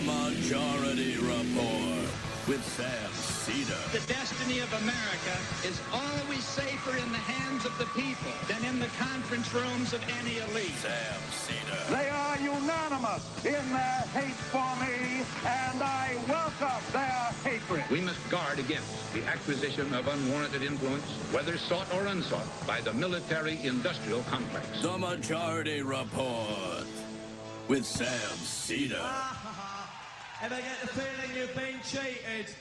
Majority Report with Sam Seder. The destiny of America is always safer in the hands of the people than in the conference rooms of any elite. Sam Seder. They are unanimous in their hate for me, and I welcome their hatred. We must guard against the acquisition of unwarranted influence, whether sought or unsought, by the military-industrial complex. The Majority Report with Sam Seder. Ever get the feeling you've been cheated?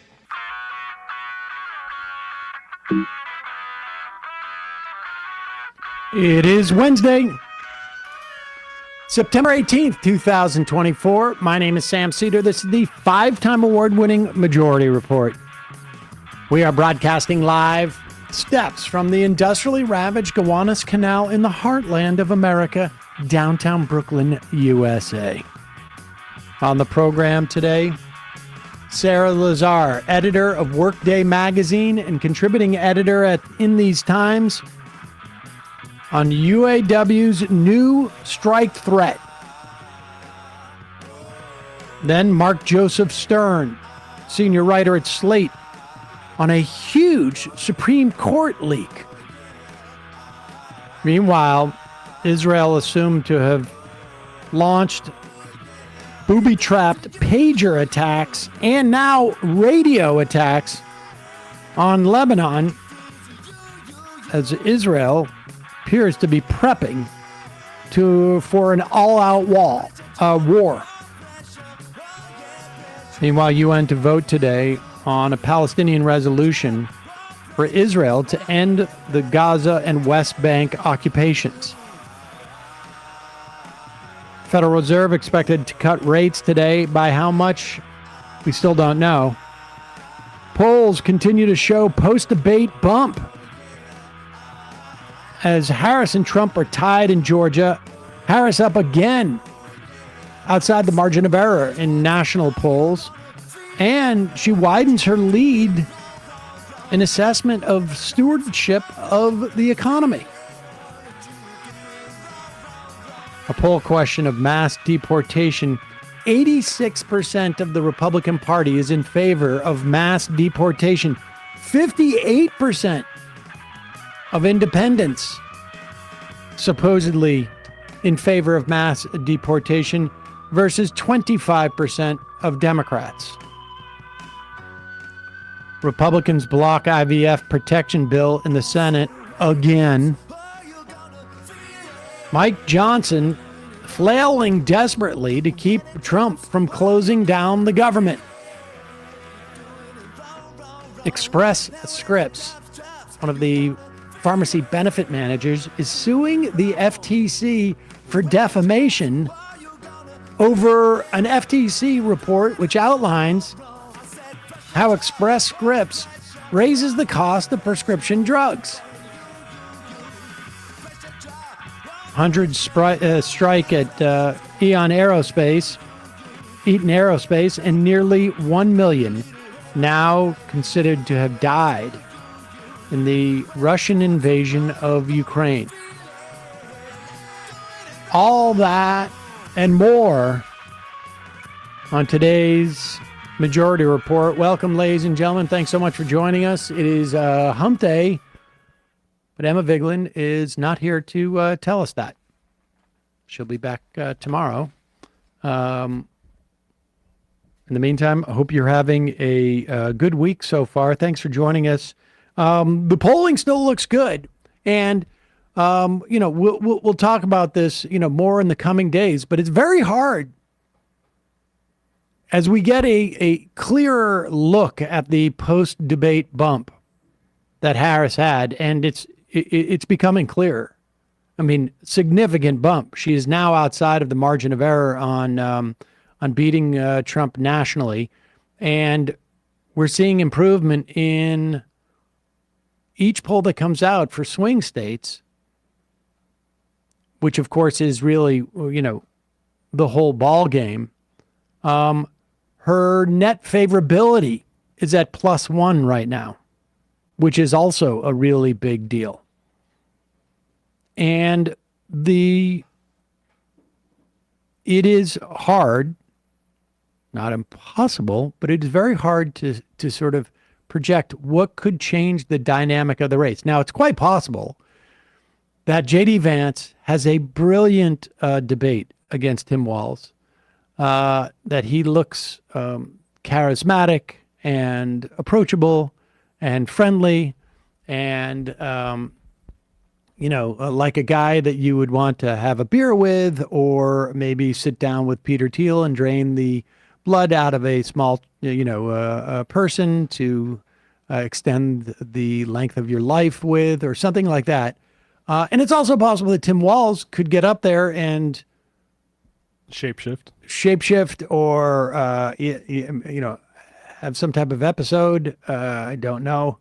It is Wednesday, September 18th, 2024. My name is Sam Seder. This is the five-time award-winning Majority Report. We are broadcasting live steps from the industrially ravaged Gowanus Canal in the heartland of America, downtown Brooklyn, USA. On the program today, Sarah Lazare, editor of Workday Magazine and contributing editor at In These Times, on UAW's new strike threat. Then Mark Joseph Stern, senior writer at Slate, on a huge Supreme Court leak. Meanwhile, Israel assumed to have launched booby-trapped pager attacks and now radio attacks on Lebanon as Israel appears to be prepping for an all-out war. Meanwhile, UN to vote today on a Palestinian resolution for Israel to end the Gaza and West Bank occupations. Federal Reserve expected to cut rates today. By how much, we still don't know. Polls continue to show post-debate bump as Harris and Trump are tied in Georgia. Harris up again outside the margin of error in national polls. And she widens her lead in assessment of stewardship of the economy. A poll question of mass deportation. 86% of the Republican Party is in favor of mass deportation. 58% of independents supposedly in favor of mass deportation versus 25% of Democrats. Republicans block IVF protection bill in the Senate again. Mike Johnson flailing desperately to keep Trump from closing down the government. Express Scripts, one of the pharmacy benefit managers, is suing the FTC for defamation over an FTC report which outlines how Express Scripts raises the cost of prescription drugs. Hundreds strike at Eaton Aerospace, and nearly 1 million now considered to have died in the Russian invasion of Ukraine. All that and more on today's Majority Report. Welcome, ladies and gentlemen. Thanks so much for joining us. It is Hump Day, but Emma Vigeland is not here to tell us that. She'll be back tomorrow. In the meantime, I hope you're having a good week so far. Thanks for joining us. The polling still looks good, and we'll talk about this more in the coming days. But it's very hard as we get a clearer look at the post-debate bump that Harris had, and it's becoming clearer. I mean, significant bump. She is now outside of the margin of error on beating Trump nationally, and we're seeing improvement in each poll that comes out for swing states, which of course is really the whole ball game. Her net favorability is at +1 right now, which is also a really big deal. And it is hard not impossible, but it is very hard to sort of project what could change the dynamic of the race. Now, it's quite possible that J.D. Vance has a brilliant debate against Tim Walz, that he looks charismatic and approachable and friendly and, like a guy that you would want to have a beer with, or maybe sit down with Peter Thiel and drain the blood out of a small, person to extend the length of your life with, or something like that. And it's also possible that Tim Walz could get up there and shapeshift, or have some type of episode. I don't know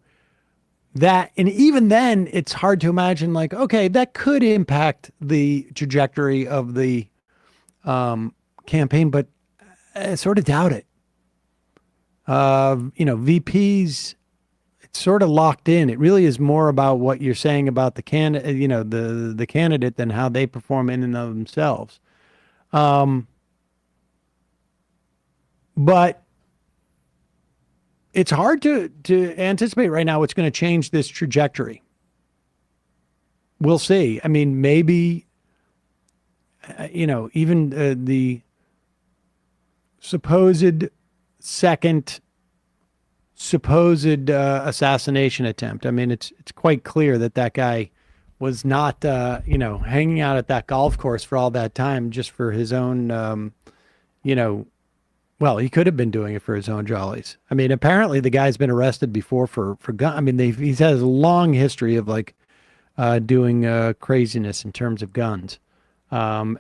that. And even then, it's hard to imagine, like, okay, that could impact the trajectory of the campaign, but I sort of doubt it. VPs, it's sort of locked in. It really is more about what you're saying about the the candidate than how they perform in and of themselves. But it's hard to anticipate right now what's going to change this trajectory. We'll see. I mean, maybe, even the supposed assassination attempt. I mean, it's quite clear that guy was not, hanging out at that golf course for all that time just for his own, well, he could have been doing it for his own jollies. I mean, apparently the guy's been arrested before for gun. I mean, he has a long history of doing craziness in terms of guns. But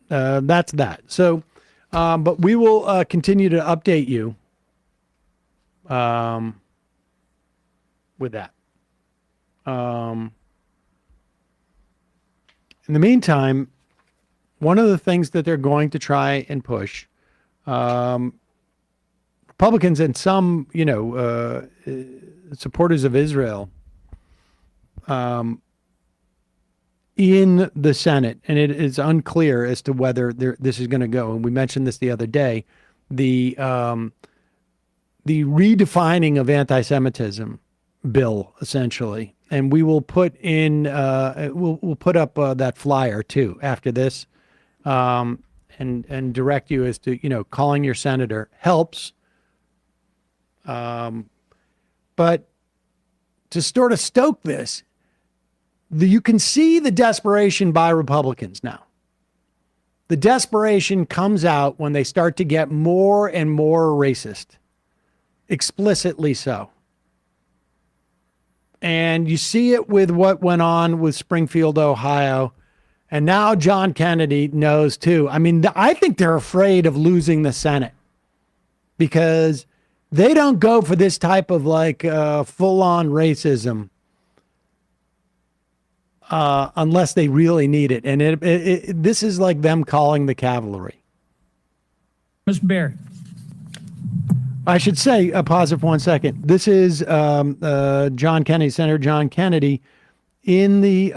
that's that. So, but we will continue to update you with that. In the meantime, one of the things that they're going to try and push, Republicans and some, supporters of Israel in the Senate, and it is unclear as to whether this is going to go. And we mentioned this the other day, the redefining of anti-Semitism bill, essentially. And we will put in, we'll put up that flyer too after this, and direct you as to, calling your senator helps. But to sort of stoke this, you can see the desperation by Republicans now. The desperation comes out when they start to get more and more racist, explicitly so. And you see it with what went on with Springfield, Ohio. And now John Kennedy knows too. I mean, I think they're afraid of losing the Senate because they don't go for this type of full-on racism unless they really need it. And this is like them calling the cavalry. Mr. Barrett. I should say, pause it for 1 second. This is John Kennedy, Senator John Kennedy, in the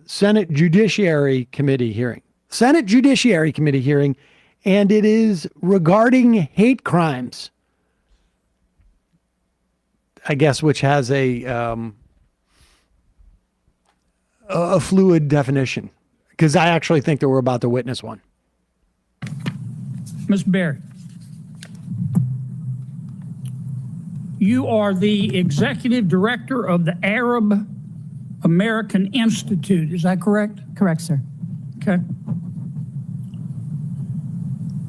Senate Judiciary Committee hearing. Senate Judiciary Committee hearing, and it is regarding hate crimes, I guess, which has a fluid definition, because I actually think that we're about to witness one. Mr. Barrett. You are the executive director of the Arab American Institute. Is that correct? Correct, sir. Okay.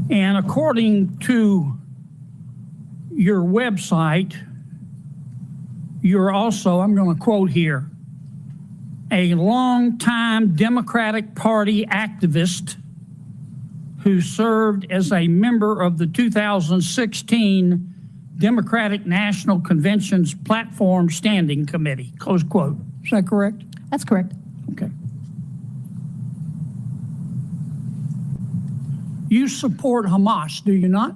And according to your website, you're also, I'm going to quote here, a longtime Democratic Party activist who served as a member of the 2016 Democratic National Convention's Platform Standing Committee, close quote. Is that correct? That's correct. Okay. You support Hamas, do you not?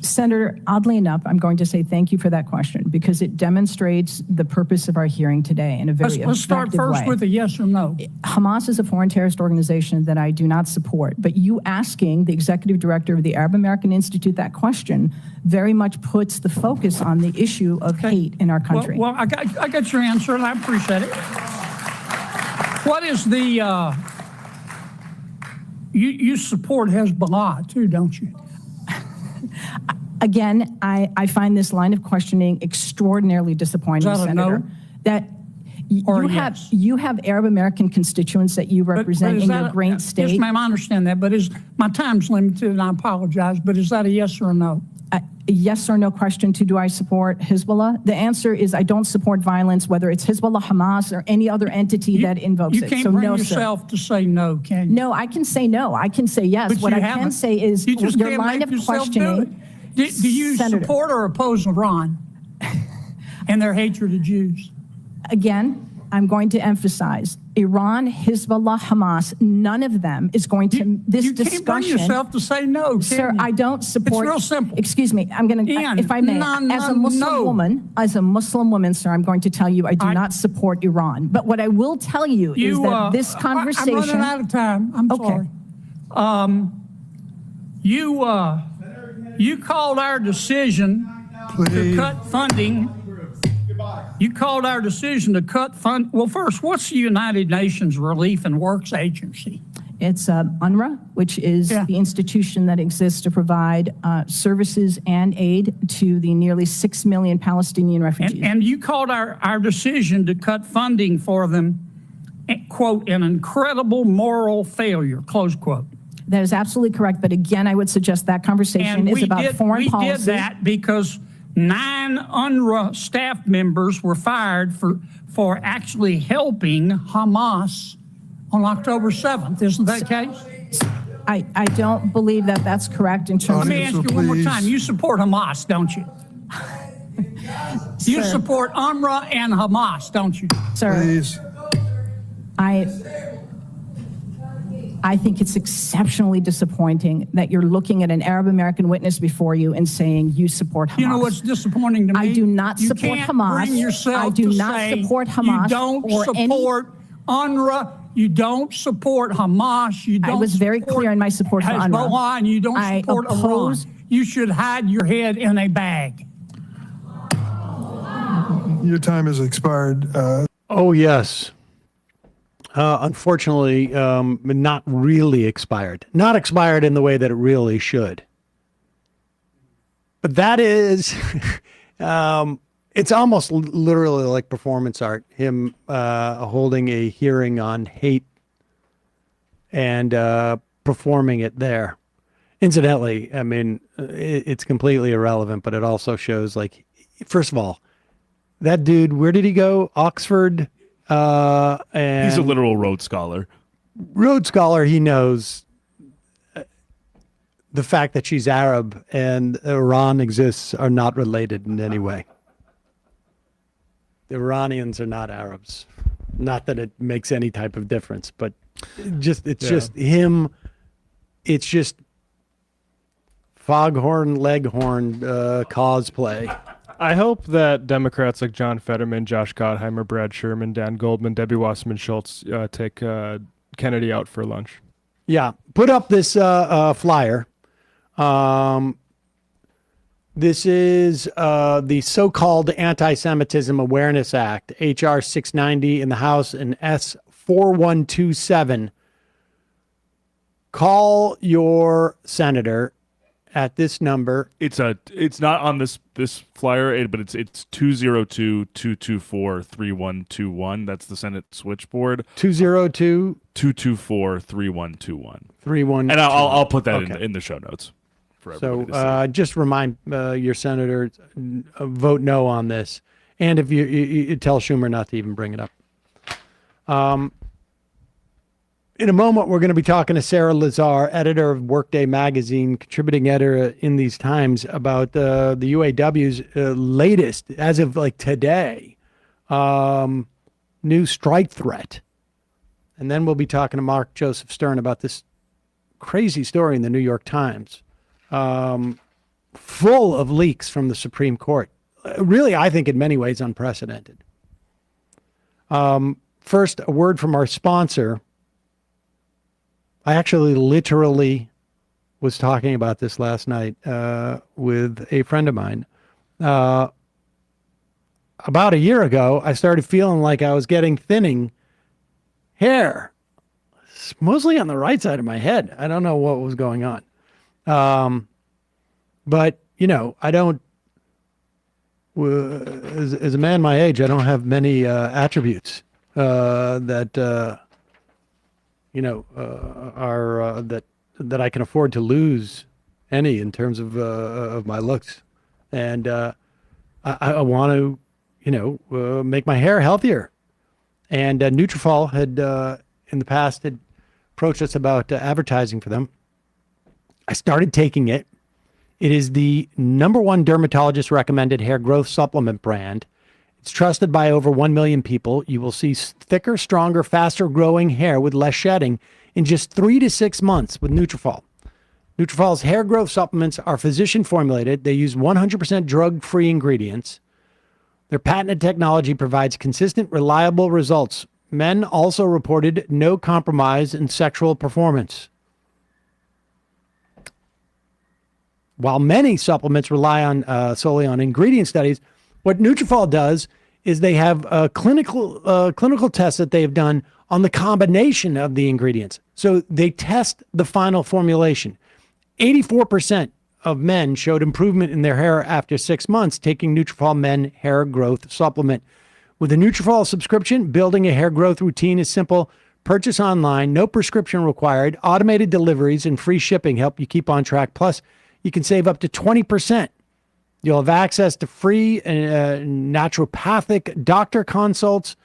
Senator, oddly enough, I'm going to say thank you for that question because it demonstrates the purpose of our hearing today in a very Let's start effective first way. with a yes or no. Hamas is a foreign terrorist organization that I do not support, but you asking the executive director of the Arab American Institute that question very much puts the focus on the issue of hate in our country. Well, I got your answer, and I appreciate it. What is the, you support Hezbollah too, don't you? Again, I find this line of questioning extraordinarily disappointing, Is that a Senator. no? That Or yes? you have Arab American constituents that you represent in your great state. Yes, ma'am, I understand that, but my time's limited, and I apologize, but is that a yes or a no? A yes or no question to do I support Hezbollah? The answer is I don't support violence, whether it's Hezbollah, Hamas, or any other entity that invokes You it. can't So bring no, yourself to say no, can you? No, I can say no. I can say yes. But What you I haven't. can say is You just your can't line make of yourself do questioning. it. Do you Senator. support or oppose Iran and their hatred of Jews? Again, I'm going to emphasize Iran, Hezbollah, Hamas, none of them is going to, this You can't bring discussion. yourself to say no, can Sir, you? I don't support. It's real simple. Excuse me. I'm going to, Ian, if I may, as a Muslim woman, sir, I'm going to tell you I do not support Iran. But what I will tell you is that this conversation. I'm running out of time. I'm Okay. sorry. You called our decision to cut funding. You called our decision to cut fund. Well, first, what's the United Nations Relief and Works Agency? It's UNRWA, which is the institution that exists to provide services and aid to the nearly 6 million Palestinian refugees. And you called our decision to cut funding for them, quote, an incredible moral failure, close quote. That is absolutely correct. But again, I would suggest that conversation is about foreign policy. We did that because 9 UNRWA staff members were fired for actually helping Hamas on October 7th. Isn't that the case? I don't believe that that's correct in terms Let me ask you one more time. You support Hamas, don't you? You Sir. support UNRWA and Hamas, don't you? Sir, Please. I think it's exceptionally disappointing that you're looking at an Arab American witness before you and saying you support Hamas. You know what's disappointing to me? I do not support You can't Hamas. bring yourself I do to not say support Hamas You don't or support UNRWA. You don't support Hamas. You don't. I was very clear in my support for UNRWA. Hezbollah, and you don't I support oppose- Iran. You should hide your head in a bag. Your time has expired. Oh, yes. Unfortunately, not really expired. Not expired in the way that it really should. But that is, it's almost literally like performance art. Him holding a hearing on hate and performing it there. Incidentally, I mean, it's completely irrelevant, but it also shows, like, first of all, that dude, where did he go? Oxford. And he's a literal Rhodes Scholar. Rhodes Scholar, he knows the fact that she's Arab and Iran exists are not related in any way. The Iranians are not Arabs. Not that it makes any type of difference, but just just him. It's just foghorn leghorn cosplay. I hope that Democrats like John Fetterman, Josh Gottheimer, Brad Sherman, Dan Goldman, Debbie Wasserman Schultz take Kennedy out for lunch. Yeah, put up this flyer. This is the so-called Anti-Semitism Awareness Act, H.R. 690 in the House and S. 4127. Call your senator at this number. It's not on this flyer, but it's 202-224-3121. That's the Senate switchboard. 202-224-3121. 31. And I'll put that in the show notes for everybody to see. Just remind your senator, vote no on this. And if you tell Schumer not to even bring it up. In a moment, we're going to be talking to Sarah Lazare, editor of Workday Magazine, contributing editor in these times, about the UAW's latest, as of like today, new strike threat. And then we'll be talking to Mark Joseph Stern about this crazy story in the New York Times, full of leaks from the Supreme Court. Really, I think in many ways unprecedented. First, a word from our sponsor. I actually literally was talking about this last night with a friend of mine. About a year ago, I started feeling like I was getting thinning hair. It's mostly on the right side of my head. I don't know what was going on. But, you know, I don't, as a man my age, I don't have many attributes that, you know, are that I can afford to lose any in terms of my looks. And I want to, you know, make my hair healthier. And Nutrafol had, in the past, had approached us about advertising for them. I started taking it. It is the #1 dermatologist recommended hair growth supplement brand. It's trusted by over 1 million people. You will see thicker, stronger, faster growing hair with less shedding in just 3 to 6 months with Nutrafol. Nutrafol's hair growth supplements are physician formulated. They use 100% drug-free ingredients. Their patented technology provides consistent, reliable results. Men also reported no compromise in sexual performance. While many supplements rely on solely on ingredient studies, what Nutrafol does is they have clinical tests that they have done on the combination of the ingredients. So they test the final formulation. 84% of men showed improvement in their hair after 6 months taking Nutrafol Men Hair Growth Supplement. With a Nutrafol subscription, building a hair growth routine is simple. Purchase online, no prescription required. Automated deliveries and free shipping help you keep on track. Plus, you can save up to 20%. You'll have access to free naturopathic doctor consults,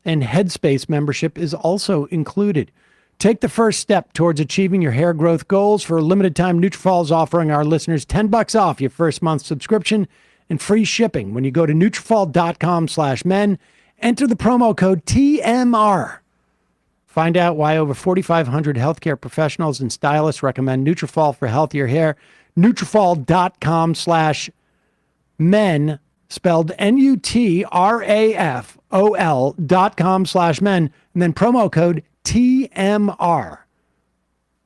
and Headspace membership is also included. Take the first step towards achieving your hair growth goals. For a limited time, Nutrafol is offering our listeners $10 off your first month subscription and free shipping when you go to Nutrafol.com/men. Enter the promo code TMR. Find out why over 4,500 healthcare professionals and stylists recommend Nutrafol for healthier hair. Nutrafol.com/men, spelled Nutrafol.com/men, and then promo code TMR.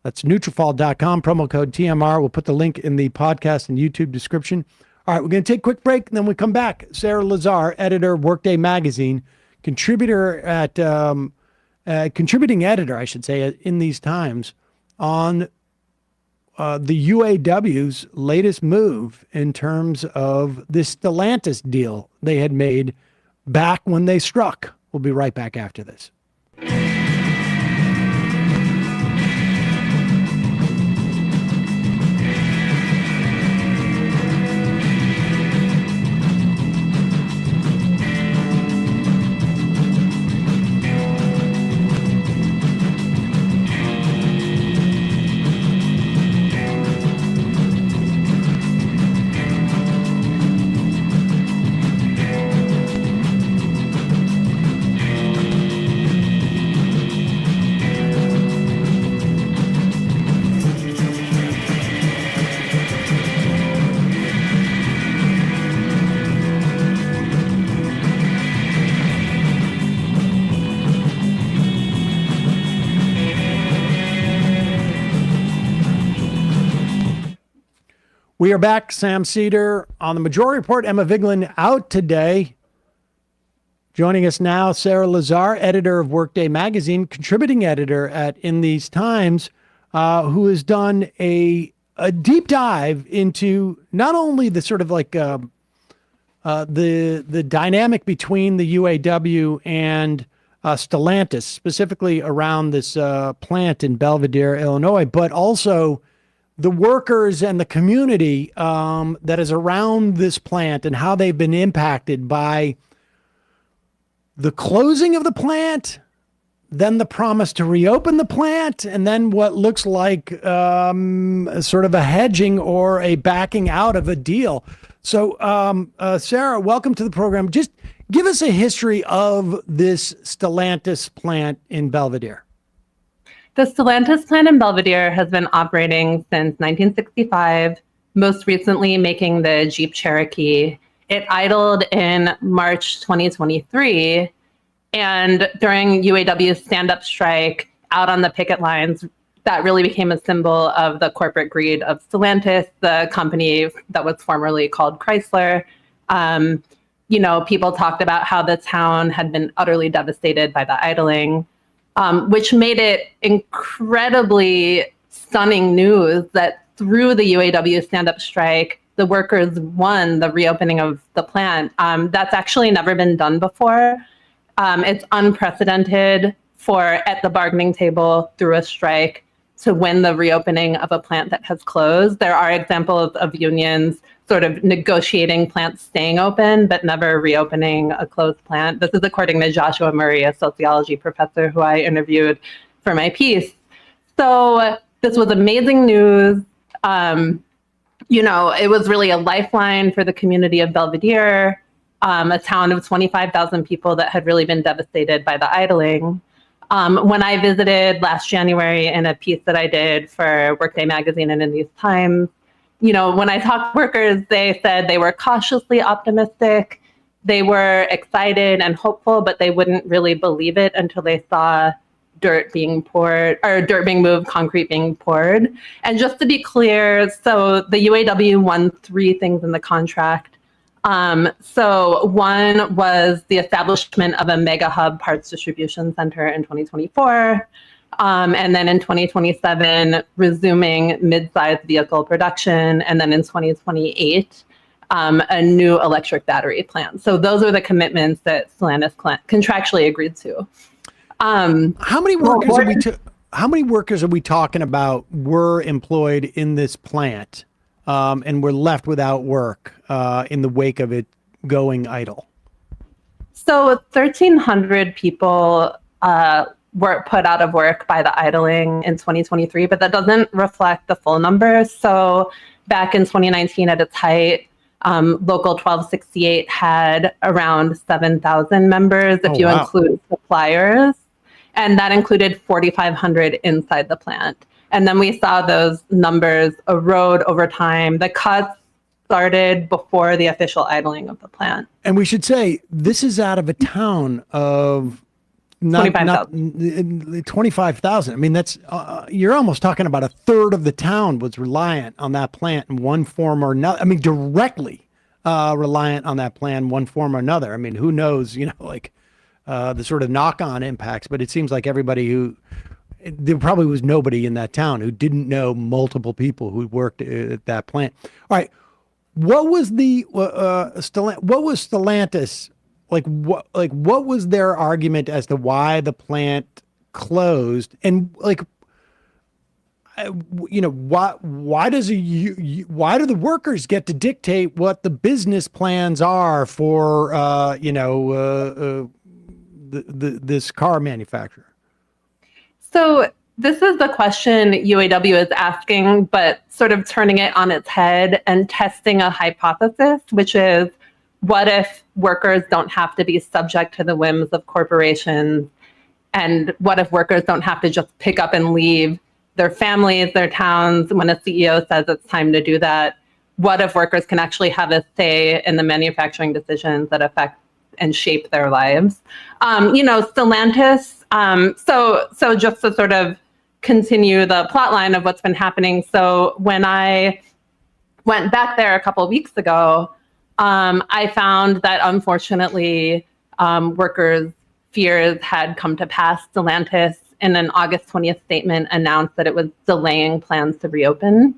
That's Nutrafol.com, promo code TMR. We'll put the link in the podcast and YouTube description. All right, we're going to take a quick break, and then we come back. Sarah Lazare, editor of Workday Magazine, contributing editor, I should say, in these times, on the UAW's latest move in terms of this Stellantis deal they had made back when they struck. We'll be right back after this. We are back. Sam Seder on the Majority Report. Emma Vigeland out today. Joining us now, Sarah Lazare, editor of Workday Magazine, contributing editor at In These Times, who has done a deep dive into not only the sort of like the dynamic between the UAW and Stellantis, specifically around this plant in Belvidere, Illinois, but also the workers and the community that is around this plant and how they've been impacted by the closing of the plant, then the promise to reopen the plant, and then what looks like sort of a hedging or a backing out of a deal. So, Sarah, welcome to the program. Just give us a history of this Stellantis plant in Belvidere. The Stellantis plant in Belvidere has been operating since 1965. most recently making the Jeep Cherokee. It idled in March 2023, and during UAW's stand-up strike out on the picket lines, that really became a symbol of the corporate greed of Stellantis, the company that was formerly called Chrysler. People talked about how the town had been utterly devastated by the idling, which made it incredibly stunning news that through the UAW stand-up strike, the workers won the reopening of the plant. That's actually never been done before. It's unprecedented for at the bargaining table through a strike to win the reopening of a plant that has closed. There are examples of unions sort of negotiating plants staying open, but never reopening a closed plant. This is according to Joshua Murray, a sociology professor who I interviewed for my piece. So this was amazing news. It was really a lifeline for the community of Belvidere, a town of 25,000 people that had really been devastated by the idling. When I visited last January in a piece that I did for Workday Magazine and in these times, when I talked to workers, they said they were cautiously optimistic. They were excited and hopeful, but they wouldn't really believe it until they saw dirt being moved, concrete being poured. And just to be clear, so the UAW won 3 things in the contract. So one was the establishment of a mega hub parts distribution center in 2024. And then in 2027, resuming mid-sized vehicle production. And then in 2028, a new electric battery plant. So those are the commitments that Stellantis contractually agreed to. How many workers are we talking about were employed in this plant and were left without work in the wake of it going idle? So 1,300 people were put out of work by the idling in 2023, but that doesn't reflect the full numbers. So back in 2019 at its height, Local 1268 had around 7,000 members if you include suppliers. And that included 4,500 inside the plant. And then we saw those numbers erode over time. The cuts started before the official idling of the plant. And we should say, this is out of a town of 25,000. I mean, that's you're almost talking about a third of the town was reliant on that plant in one form or another. I mean, directly reliant on that plant in one form or another. I mean, who knows, the sort of knock-on impacts, but it seems like there probably was nobody in that town who didn't know multiple people who worked at that plant. All right. What was Stellantis like? What was their argument as to why the plant closed? And why do the workers get to dictate what the business plans are for this car manufacturer? So this is the question UAW is asking, but sort of turning it on its head and testing a hypothesis, which is, what if workers don't have to be subject to the whims of corporations? And what if workers don't have to just pick up and leave their families, their towns, when a CEO says it's time to do that? What if workers can actually have a say in the manufacturing decisions that affect and shape their lives? Stellantis, so just to sort of continue the plot line of what's been happening. So when I went back there a couple of weeks ago, I found that unfortunately workers' fears had come to pass. Stellantis, in an August 20th statement, announced that it was delaying plans to reopen.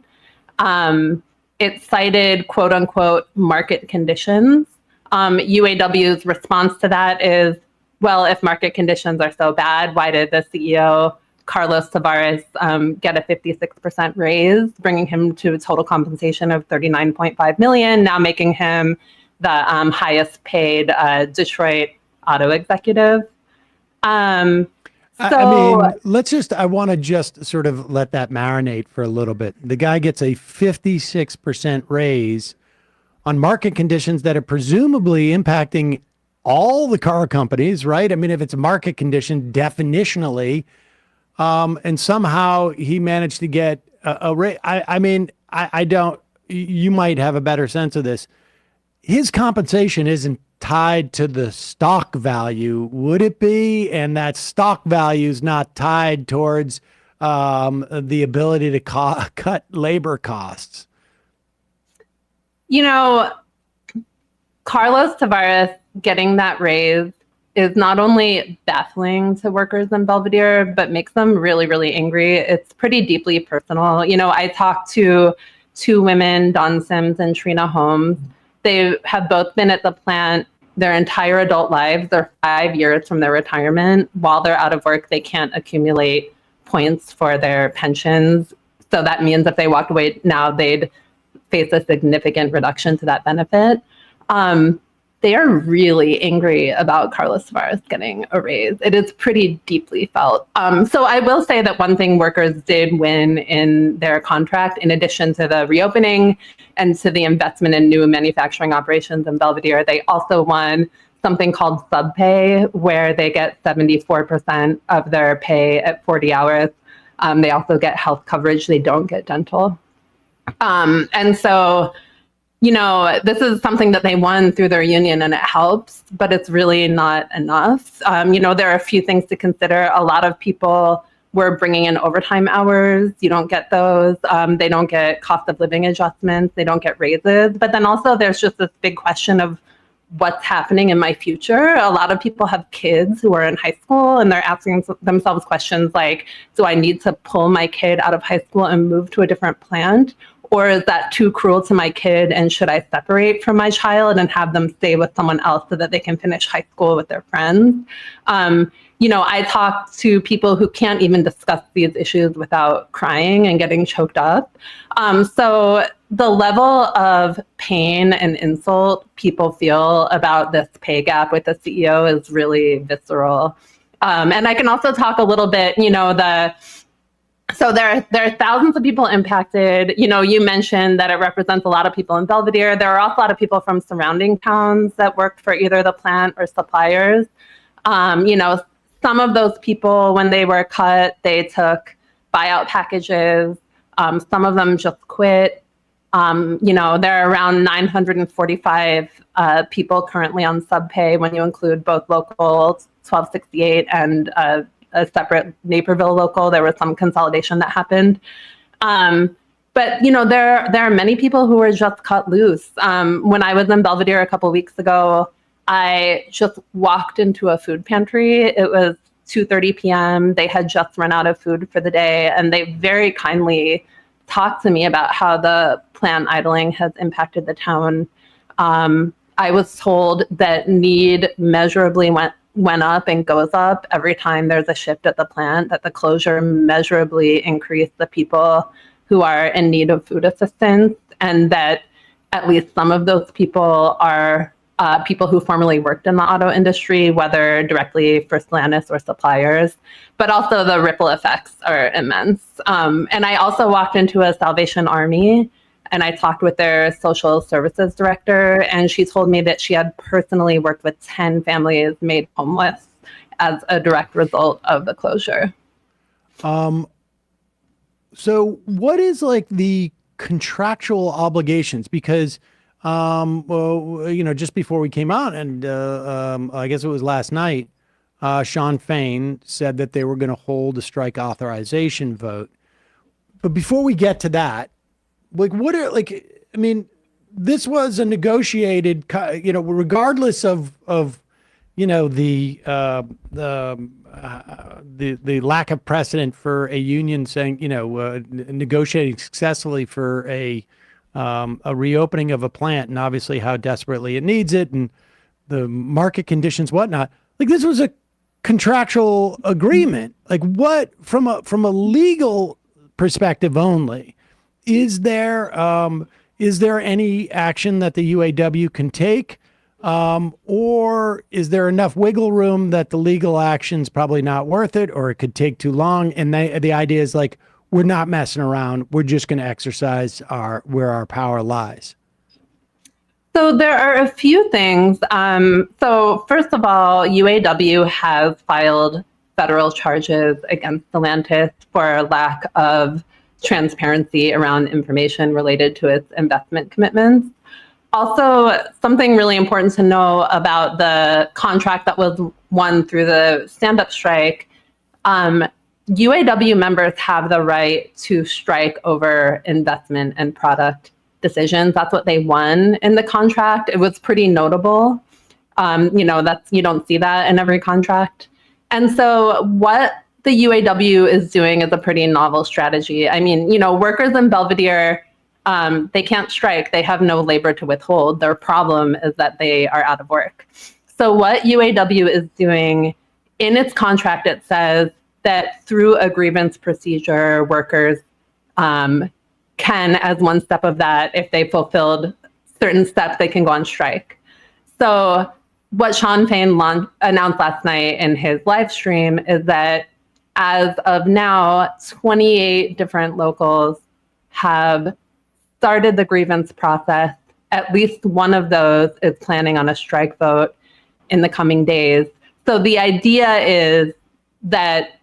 It cited, quote unquote, market conditions. UAW's response to that is, well, if market conditions are so bad, why did the CEO, Carlos Tavares, get a 56% raise, bringing him to a total compensation of $39.5 million, now making him the highest paid Detroit auto executive? I want to just sort of let that marinate for a little bit. The guy gets a 56% raise on market conditions that are presumably impacting all the car companies, right? I mean, if it's a market condition, definitionally, and somehow he managed to get a raise. I you might have a better sense of this. His compensation isn't tied to the stock value, would it be? And that stock value is not tied towards the ability to cut labor costs. You know, Carlos Tavares getting that raise is not only baffling to workers in Belvidere, but makes them really, really angry. It's pretty deeply personal. You know, I talked to two women, Dawn Sims and Trina Holmes. They have both been at the plant their entire adult lives. They're 5 years from their retirement. While they're out of work, they can't accumulate points for their pensions. So that means if they walked away now, they'd face a significant reduction to that benefit. They are really angry about Carlos Tavares getting a raise. It is pretty deeply felt. So I will say that one thing workers did win in their contract, in addition to the reopening and to the investment in new manufacturing operations in Belvidere, they also won something called subpay, where they get 74% of their pay at 40 hours. They also get health coverage. They don't get dental. And so, you know, this is something that they won through their union and it helps, but it's really not enough. You know, there are a few things to consider. A lot of people were bringing in overtime hours. You don't get those. They don't get cost of living adjustments. They don't get raises. But then also there's just this big question of what's happening in my future. A lot of people have kids who are in high school and they're asking themselves questions like, do I need to pull my kid out of high school and move to a different plant? Or is that too cruel to my kid? And should I separate from my child and have them stay with someone else so that they can finish high school with their friends? You know, I talk to people who can't even discuss these issues without crying and getting choked up. So the level of pain and insult people feel about this pay gap with the CEO is really visceral. And I can also talk a little bit, you know, so there are thousands of people impacted. You know, you mentioned that it represents a lot of people in Belvidere. There are also a lot of people from surrounding towns that worked for either the plant or suppliers. You know, some of those people, when they were cut, they took buyout packages. Some of them just quit. You know, there are around 945 people currently on subpay when you include both local 1268 and a separate Naperville local. There was some consolidation that happened. But, you know, there are many people who were just cut loose. When I was in Belvidere a couple weeks ago, I just walked into a food pantry. It was 2:30 p.m. They had just run out of food for the day, and they very kindly talked to me about how the plant idling has impacted the town. I was told that need measurably went up and goes up every time there's a shift at the plant, that the closure measurably increased the people who are in need of food assistance, and that at least some of those people are people who formerly worked in the auto industry, whether directly for Stellantis or suppliers, but also the ripple effects are immense. And I also walked into a Salvation Army and I talked with their social services director, and she told me that she had personally worked with 10 families made homeless as a direct result of the closure. So what is like the contractual obligations? Because well, you know, just before we came out, and I guess it was last night, Sean Fain said that they were going to hold a strike authorization vote. But before we get to that, like, what are, like, I mean, this was a negotiated, you know, regardless of you know, the lack of precedent for a union saying, you know, negotiating successfully for a reopening of a plant, and obviously how desperately it needs it and the market conditions, whatnot. Like, this was a contractual agreement. Like, what, from a legal perspective only, is there any action that the UAW can take? Or is there enough wiggle room that the legal action's probably not worth it, or it could take too long? And the idea is like, we're not messing around. We're just going to exercise where our power lies. So there are a few things. So first of all, UAW has filed federal charges against Stellantis for lack of transparency around information related to its investment commitments. Also, something really important to know about the contract that was won through the stand-up strike, UAW members have the right to strike over investment and product decisions. That's what they won in the contract. It was pretty notable. You don't see that in every contract. And so what the UAW is doing is a pretty novel strategy. I mean, workers in Belvidere, they can't strike. They have no labor to withhold. Their problem is that they are out of work. So what UAW is doing in its contract, it says that through a grievance procedure, workers can, as one step of that, if they fulfilled certain steps, they can go on strike. So what Sean Fain announced last night in his live stream is that as of now, 28 different locals have started the grievance process. At least one of those is planning on a strike vote in the coming days. So the idea is that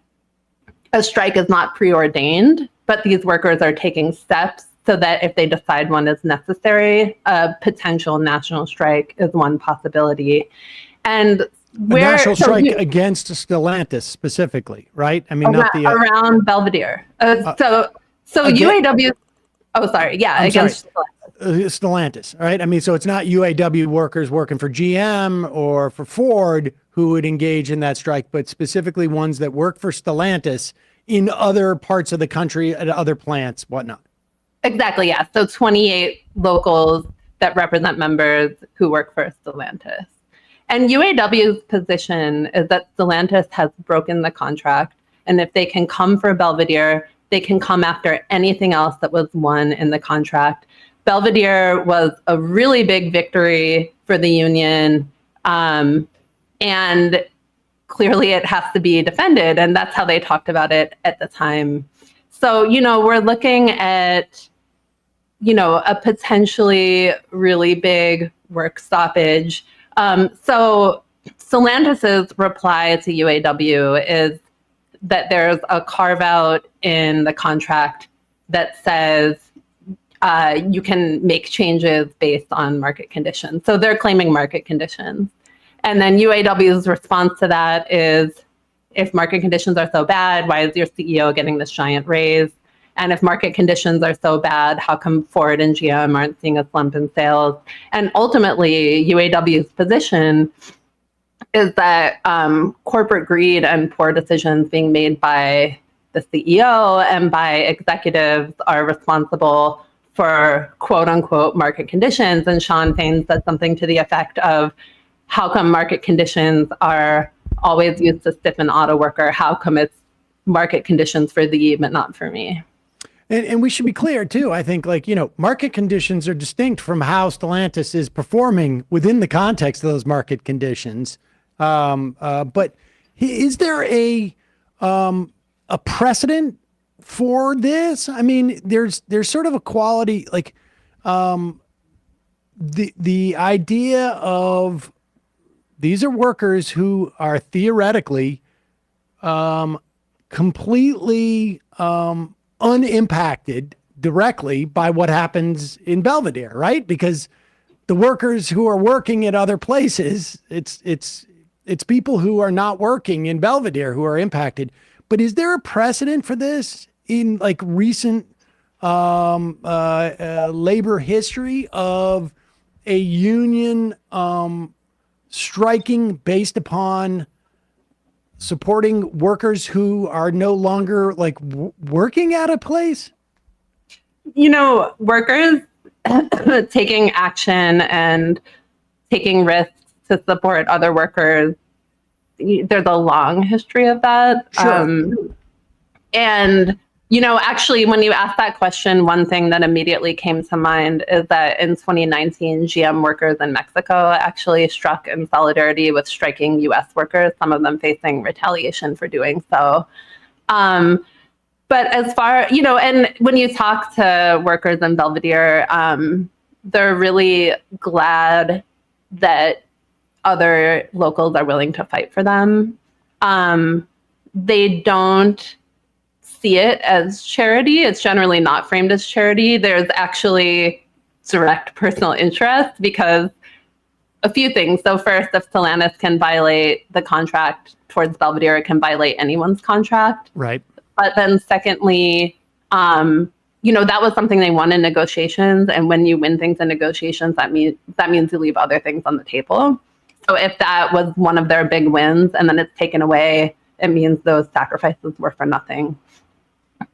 a strike is not preordained, but these workers are taking steps so that if they decide one is necessary, a potential national strike is one possibility. And national strike against Stellantis specifically, right? I mean, around Belvidere. So UAW. Oh, sorry. Yeah, against Stellantis. All right. I mean, so it's not UAW workers working for GM or for Ford who would engage in that strike, but specifically ones that work for Stellantis in other parts of the country, at other plants, whatnot. Exactly. Yeah. So 28 locals that represent members who work for Stellantis. And UAW's position is that Stellantis has broken the contract. And if they can come for Belvidere, they can come after anything else that was won in the contract. Belvidere was a really big victory for the union. And clearly it has to be defended. And that's how they talked about it at the time. So, we're looking at, a potentially really big work stoppage. So Stellantis's reply to UAW is that there's a carve out in the contract that says you can make changes based on market conditions. So they're claiming market conditions. And then UAW's response to that is, if market conditions are so bad, why is your CEO getting this giant raise? And if market conditions are so bad, how come Ford and GM aren't seeing a slump in sales? And ultimately, UAW's position is that corporate greed and poor decisions being made by the CEO and by executives are responsible for quote unquote market conditions. And Sean Fain said something to the effect of, how come market conditions are always used to stiffen auto worker? How come it's market conditions for thee, but not for me? And we should be clear too. I think market conditions are distinct from how Stellantis is performing within the context of those market conditions. But is there a precedent for this? I mean, there's sort of a quality, the idea of these are workers who are theoretically completely unimpacted directly by what happens in Belvidere, right? Because the workers who are working at other places, it's people who are not working in Belvidere who are impacted. But is there a precedent for this in recent labor history of a union striking based upon supporting workers who are no longer working at a place? Workers taking action and taking risks to support other workers, there's a long history of that. Sure. And actually, when you asked that question, one thing that immediately came to mind is that in 2019, GM workers in Mexico actually struck in solidarity with striking U.S. workers, some of them facing retaliation for doing so. But as far, and when you talk to workers in Belvidere, they're really glad that other locals are willing to fight for them. They don't see it as charity. It's generally not framed as charity. There's actually direct personal interest because a few things. So first, if Stellantis can violate the contract towards Belvidere, it can violate anyone's contract. Right. But then secondly, that was something they won in negotiations. And when you win things in negotiations, that means you leave other things on the table. So if that was one of their big wins and then it's taken away, it means those sacrifices were for nothing.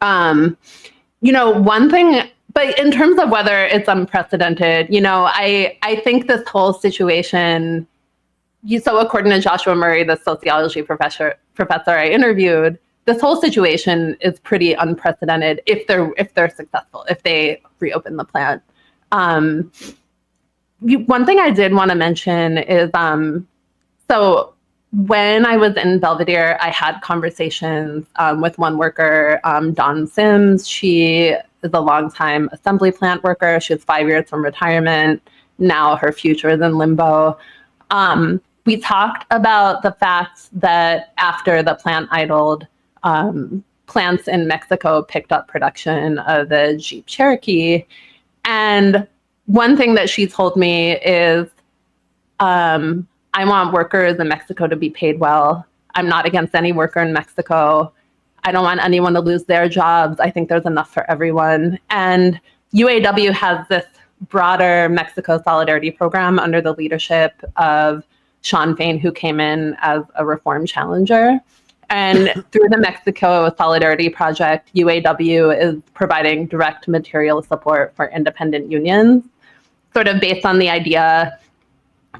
One thing, but in terms of whether it's unprecedented, I think this whole situation, so according to Joshua Murray, the sociology professor I interviewed, this whole situation is pretty unprecedented if they're successful, if they reopen the plant. One thing I did want to mention is, so when I was in Belvidere, I had conversations with one worker, Dawn Sims. She is a longtime assembly plant worker. She was 5 years from retirement. Now her future is in limbo. We talked about the fact that after the plant idled, plants in Mexico picked up production of the Jeep Cherokee. And one thing that she told me is, I want workers in Mexico to be paid well. I'm not against any worker in Mexico. I don't want anyone to lose their jobs. I think there's enough for everyone. And UAW has this broader Mexico solidarity program under the leadership of Sean Fain, who came in as a reform challenger. And through the Mexico Solidarity Project, UAW is providing direct material support for independent unions, sort of based on the idea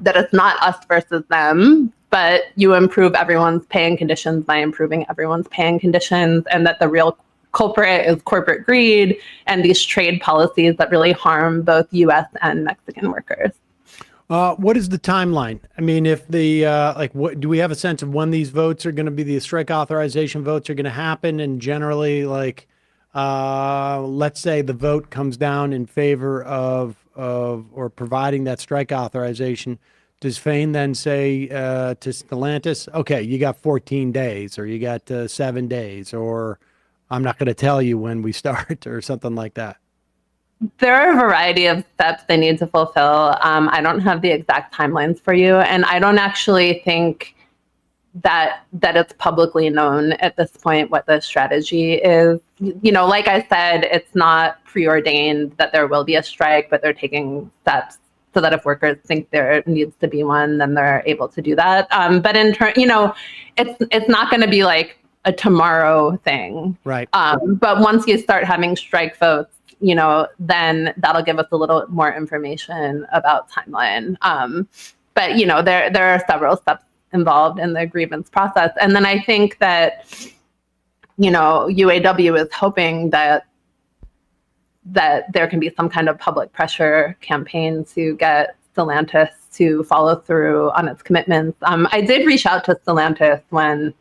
that it's not us versus them, but you improve everyone's pay and conditions by improving everyone's pay and conditions, and that the real culprit is corporate greed and these trade policies that really harm both U.S. and Mexican workers. What is the timeline? I mean, if the what do we have a sense of when these votes are going to be? The strike authorization votes are going to happen, and generally, let's say the vote comes down in favor of or providing that strike authorization. Does Fain then say to Stellantis, "Okay, you got 14 days, or you got 7 days, or I'm not going to tell you when we start," or something like that? There are a variety of steps they need to fulfill. I don't have the exact timelines for you, and I don't actually think that it's publicly known at this point what the strategy is. Like I said, it's not preordained that there will be a strike, but they're taking steps so that if workers think there needs to be one, then they're able to do that. But in turn, it's not going to be like a tomorrow thing. Right. But once you start having strike votes, then that'll give us a little more information about timeline. But there are several steps involved in the grievance process. And then I think that, UAW is hoping that there can be some kind of public pressure campaign to get Stellantis to follow through on its commitments. I did reach out to Stellantis when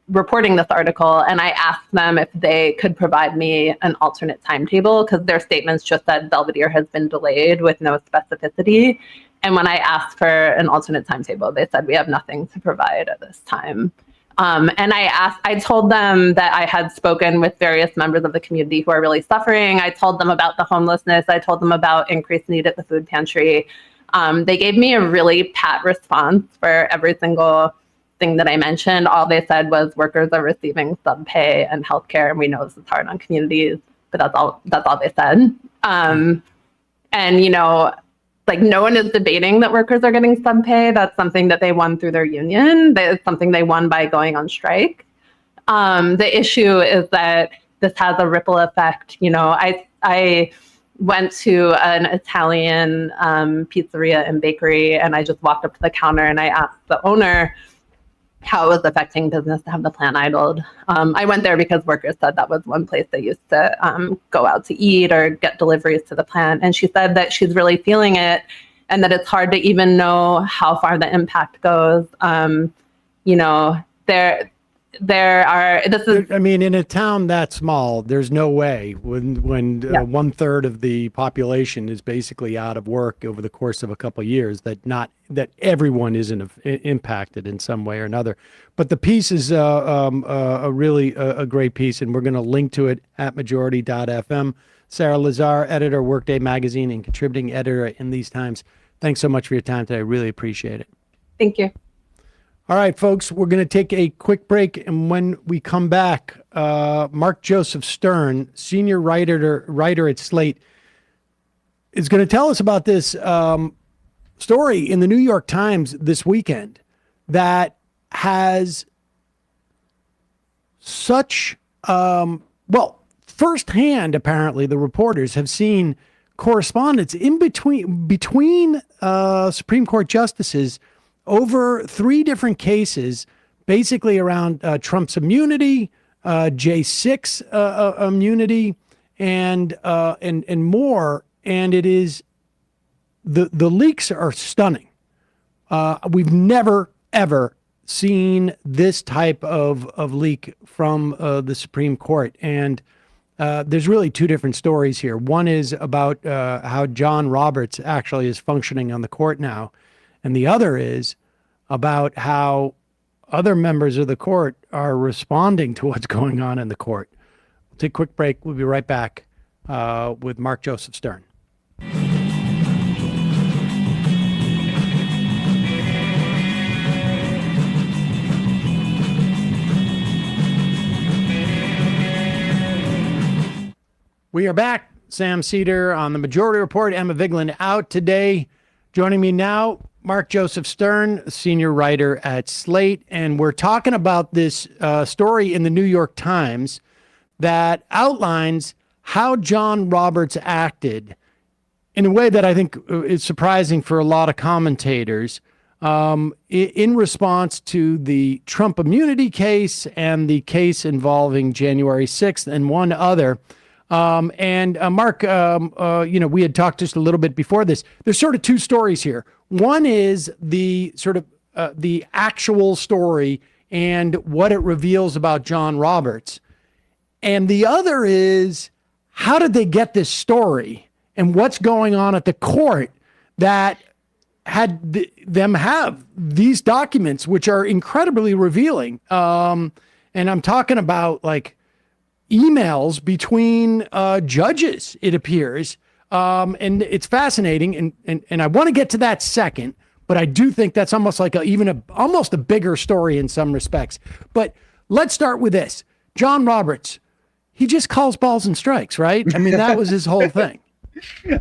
reporting this article, and I asked them if they could provide me an alternate timetable, because their statements just said Belvidere has been delayed with no specificity. And when I asked for an alternate timetable, they said we have nothing to provide at this time. And I told them that I had spoken with various members of the community who are really suffering. I told them about the homelessness. I told them about increased need at the food pantry. They gave me a really pat response for every single thing that I mentioned. All they said was workers are receiving sub pay and healthcare, and we know this is hard on communities, but that's all they said. And no one is debating that workers are getting sub pay. That's something that they won through their union. It's something they won by going on strike. The issue is that this has a ripple effect. I went to an Italian pizzeria and bakery, and I just walked up to the counter and I asked the owner how it was affecting business to have the plant idled. I went there because workers said that was one place they used to go out to eat or get deliveries to the plant. And she said that she's really feeling it and that it's hard to even know how far the impact goes. I mean, in a town that small, there's no way when 1/3 of the population is basically out of work over the course of a couple of years that everyone isn't impacted in some way or another. But the piece is a really great piece, and we're going to link to it at majority.fm. Sarah Lazare, editor, Workday Magazine, and contributing editor in these times. Thanks so much for your time today. I really appreciate it. Thank you. All right, folks, we're going to take a quick break. And when we come back, Mark Joseph Stern, senior writer at Slate, is going to tell us about this story in the New York Times this weekend that has such, firsthand, apparently, the reporters have seen correspondence in between Supreme Court justices over 3 different cases, basically around Trump's immunity, J6 immunity, and more. And it is the leaks are stunning. We've never ever seen this type of leak from the Supreme Court, and there's really 2 different stories here. One is about how John Roberts actually is functioning on the court now. And the other is about how other members of the court are responding to what's going on in the court. We'll take a quick break. We'll be right back with Mark Joseph Stern. We are back. Sam Seder on the Majority Report. Emma Vigeland out today. Joining me now, Mark Joseph Stern, senior writer at Slate. And we're talking about this story in the New York Times that outlines how John Roberts acted in a way that I think is surprising for a lot of commentators in response to the Trump immunity case and the case involving January 6th and one other. Mark, we had talked just a little bit before this. There's sort of 2 stories here. One is the sort of the actual story and what it reveals about John Roberts. And the other is, how did they get this story and what's going on at the court that had them have these documents, which are incredibly revealing. And I'm talking about like emails between judges, it appears. And it's fascinating. And I want to get to that second, but I do think that's almost like almost a bigger story in some respects. But let's start with this. John Roberts, he just calls balls and strikes, right? I mean, that was his whole thing.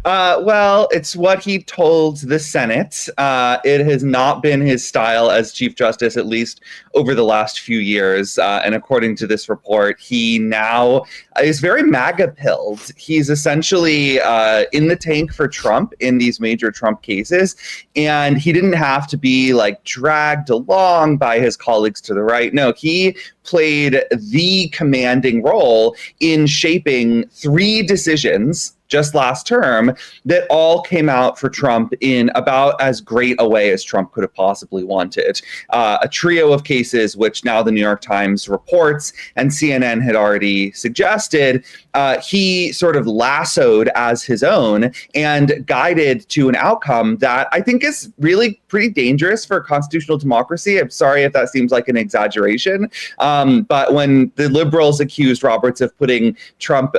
Well, it's what he told the Senate. It has not been his style as Chief Justice, at least over the last few years. And according to this report, he now is very MAGA-pilled. He's essentially in the tank for Trump in these major Trump cases. And he didn't have to be like dragged along by his colleagues to the right. No, he played the commanding role in shaping 3 decisions just last term that all came out for Trump in about as great a way as Trump could have possibly wanted. A trio of cases, which now the New York Times reports and CNN had already suggested, he sort of lassoed as his own and guided to an outcome that I think is really pretty dangerous for constitutional democracy. I'm sorry if that seems like an exaggeration. But when the liberals accused Roberts of putting Trump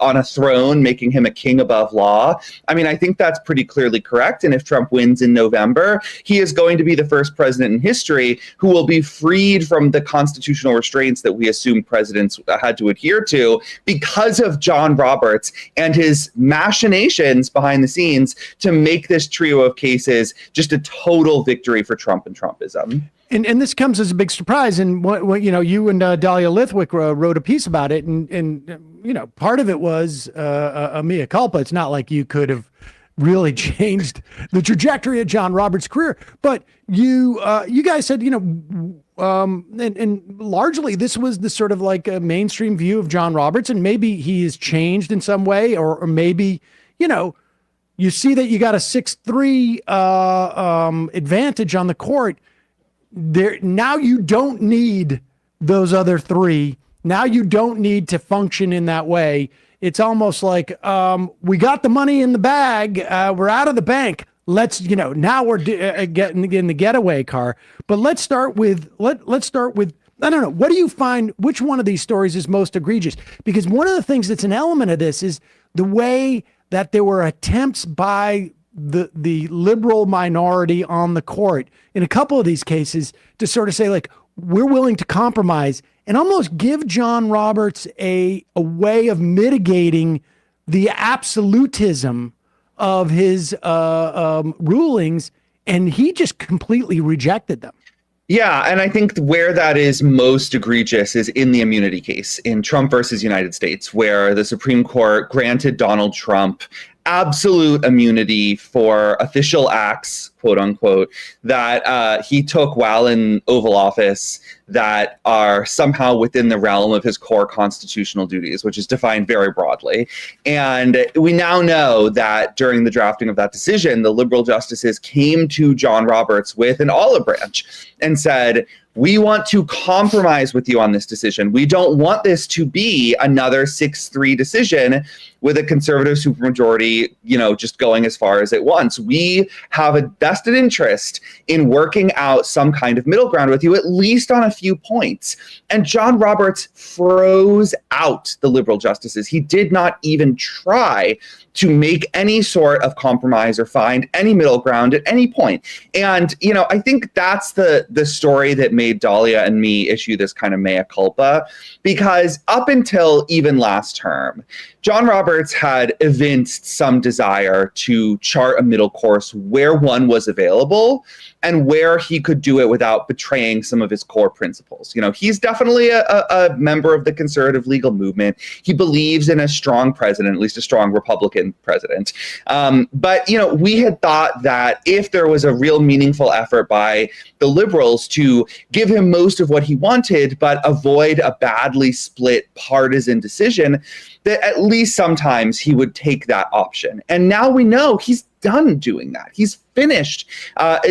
on a throne, making him a king above law, I mean, I think that's pretty clearly correct. And if Trump wins in November, he is going to be the first president in history who will be freed from the constitutional restraints that we assume presidents had to adhere to because of John Roberts and his machinations behind the scenes to make this trio of cases just a total victory for Trump and Trumpism. And this comes as a big surprise. And what you and Dahlia Lithwick wrote a piece about it, and part of it was a mea culpa. It's not like you could have really changed the trajectory of John Roberts' career, but you guys said and largely this was the sort of like a mainstream view of John Roberts, and maybe he has changed in some way, or maybe you see that you got a 6-3 advantage on the court. There now you don't need those other three. Now you don't need to function in that way. It's almost like we got the money in the bag. We're out of the bank. Let's, now we're getting in the getaway car. But let's start with, let's start with, I don't know. What do you find, which one of these stories is most egregious? Because one of the things that's an element of this is the way that there were attempts by the liberal minority on the court in a couple of these cases to sort of say, like, we're willing to compromise and almost give John Roberts a way of mitigating the absolutism of his rulings, and he just completely rejected them. Yeah, and I think where that is most egregious is in the immunity case in Trump versus United States, where the Supreme Court granted Donald Trump absolute immunity for official acts, quote unquote, that he took while in Oval Office that are somehow within the realm of his core constitutional duties, which is defined very broadly. And we now know that during the drafting of that decision, the liberal justices came to John Roberts with an olive branch and said, we want to compromise with you on this decision. We don't want this to be another 6-3 decision with a conservative supermajority, just going as far as it wants. We have a vested interest in working out some kind of middle ground with you, at least on a few points. And John Roberts froze out the liberal justices. He did not even try to make any sort of compromise or find any middle ground at any point. And, I think that's the story that made Dahlia and me issue this kind of mea culpa, because up until even last term, John Roberts had evinced some desire to chart a middle course where one was available and where he could do it without betraying some of his core principles. He's definitely a member of the conservative legal movement. He believes in a strong president, at least a strong Republican president. But we had thought that if there was a real meaningful effort by the liberals to give him most of what he wanted, but avoid a badly split partisan decision, that at least sometimes he would take that option. And now we know he's done doing that. He's finished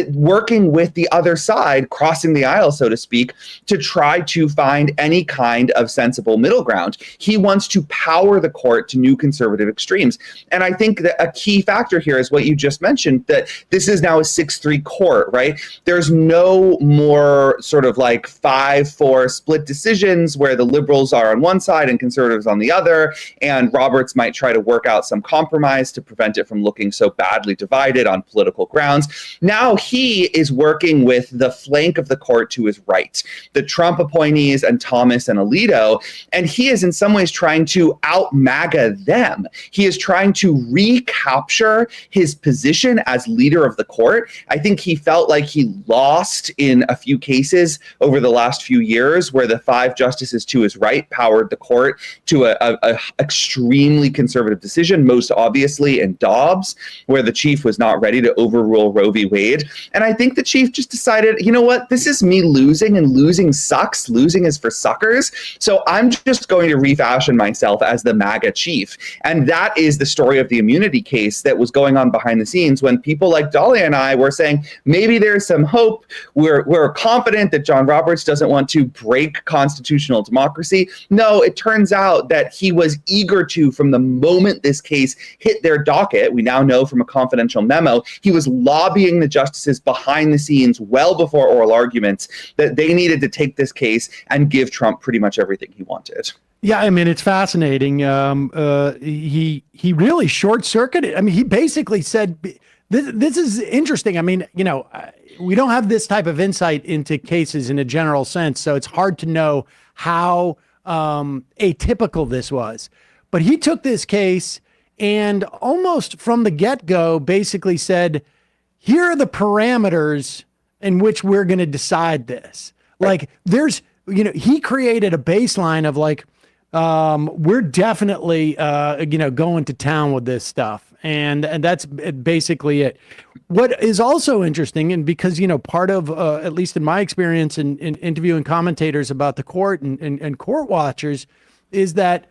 working with the other side, crossing the aisle, so to speak, to try to find any kind of sensible middle ground. He wants to power the court to new conservative extremes. And I think that a key factor here is what you just mentioned, that this is now a 6-3 court, right? There's no more sort of like 5-4 split decisions where the liberals are on one side and conservatives on the other, and Roberts might try to work out some compromise to prevent it from looking so badly divided on political grounds. Now he is working with the flank of the court to his right, the Trump appointees and Thomas and Alito, and he is in some ways trying to out-MAGA them. He is trying to recapture his position as leader of the court. I think he felt like he lost in a few cases over the last few years where the 5 justices to his right powered the court to a extremely conservative decision, most obviously in Dobbs, where the chief was not ready to overrule Roe v. Wade. And I think the chief just decided, you know what, this is me losing, and losing sucks. Losing is for suckers. So I'm just going to refashion myself as the MAGA chief. And that is the story of the immunity case that was going on behind the scenes when people like Dahlia and I were saying, maybe there's some hope. We're confident that John Roberts doesn't want to break constitutional democracy. No, it turns out that he was eager to, from the moment this case hit their docket, we now know from a confidential memo, he was lobbying the justices behind the scenes well before oral arguments that they needed to take this case and give Trump pretty much everything he wanted. Yeah, I mean, it's fascinating. He really short-circuited. I mean, he basically said, this is interesting. I mean, we don't have this type of insight into cases in a general sense, so it's hard to know how atypical this was. But he took this case and almost from the get-go basically said, here are the parameters in which we're going to decide this. Like, there's, he created a baseline of like, we're definitely, going to town with this stuff. And that's basically it. What is also interesting, and because, part of, at least in my experience in interviewing commentators about the court and court watchers, is that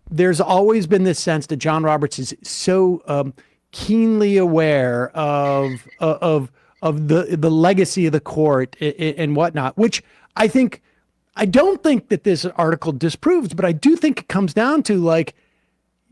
there's always been this sense that John Roberts is so keenly aware of the legacy of the court and whatnot, which I think I don't think that this article disproves, but I do think it comes down to, like,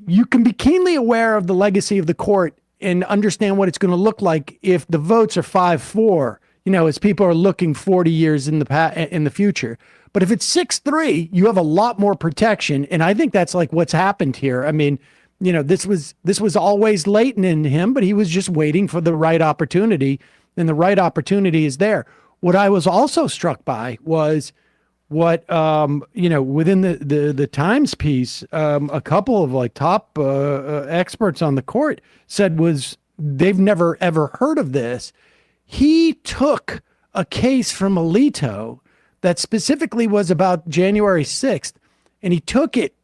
you can be keenly aware of the legacy of the court and understand what it's going to look like if the votes are 5-4, as people are looking 40 years in the future. But if it's 6-3, you have a lot more protection. And I think that's like what's happened here. I mean, this was always latent in him, but he was just waiting for the right opportunity, and the right opportunity is there. What I was also struck by was what, within the Times piece, a couple of like top experts on the court said was they've never, ever heard of this. He took a case from Alito that specifically was about January 6th, and he took it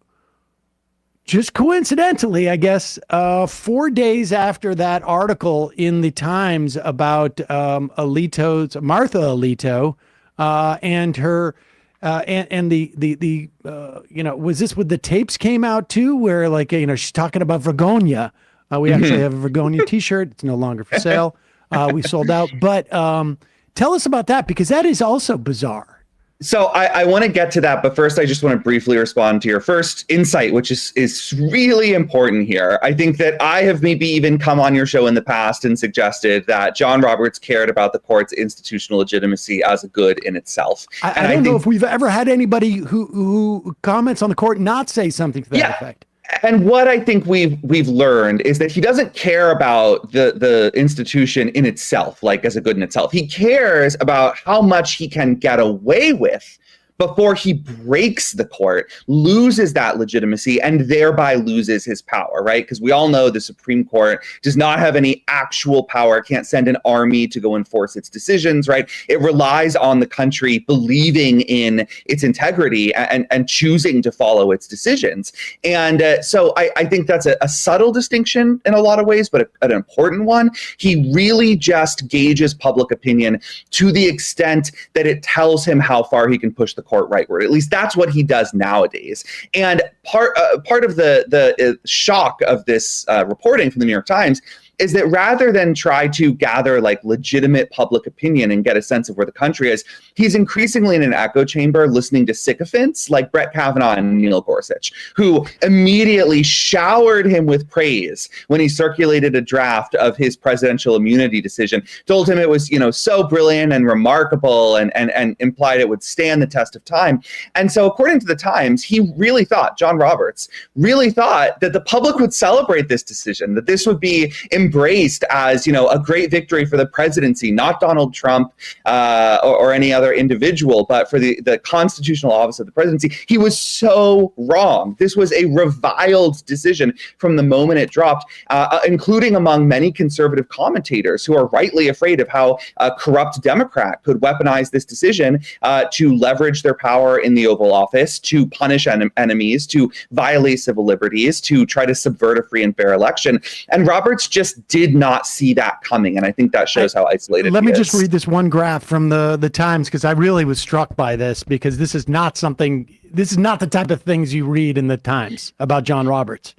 just coincidentally, I guess, 4 days after that article in the Times about Martha Alito, and her, and the was this when the tapes came out too, where like, she's talking about Vergonia. We actually have a Vergonia t-shirt. It's no longer for sale. We sold out, but tell us about that, because that is also bizarre. So I want to get to that, but first I just want to briefly respond to your first insight, which is really important here. I think that I have maybe even come on your show in the past and suggested that John Roberts cared about the court's institutional legitimacy as a good in itself. I don't know if we've ever had anybody who comments on the court not say something to that effect. And what I think we've learned is that he doesn't care about the institution in itself, like as a good in itself. He cares about how much he can get away with before he breaks the court, loses that legitimacy, and thereby loses his power, right? Because we all know the Supreme Court does not have any actual power, can't send an army to go enforce its decisions, right? It relies on the country believing in its integrity and choosing to follow its decisions. And so I think that's a subtle distinction in a lot of ways, but an important one. He really just gauges public opinion to the extent that it tells him how far he can push the court rightward. At least that's what he does nowadays. And part of the shock of this reporting from the New York Times is that rather than try to gather like legitimate public opinion and get a sense of where the country is, he's increasingly in an echo chamber listening to sycophants like Brett Kavanaugh and Neil Gorsuch, who immediately showered him with praise when he circulated a draft of his presidential immunity decision, told him it was, so brilliant and remarkable, and implied it would stand the test of time. And so according to the Times, he really thought, John Roberts really thought that the public would celebrate this decision, that this would be embraced as, a great victory for the presidency, not Donald Trump or any other individual, but for the constitutional office of the presidency. He was so wrong. This was a reviled decision from the moment it dropped, including among many conservative commentators who are rightly afraid of how a corrupt Democrat could weaponize this decision to leverage their power in the Oval Office, to punish enemies, to violate civil liberties, to try to subvert a free and fair election. And Roberts just did not see that coming. And I think that shows how isolated he is. Let me just read this one graph from the Times, because I really was struck by this, because this is not the type of things you read in the Times about John Roberts.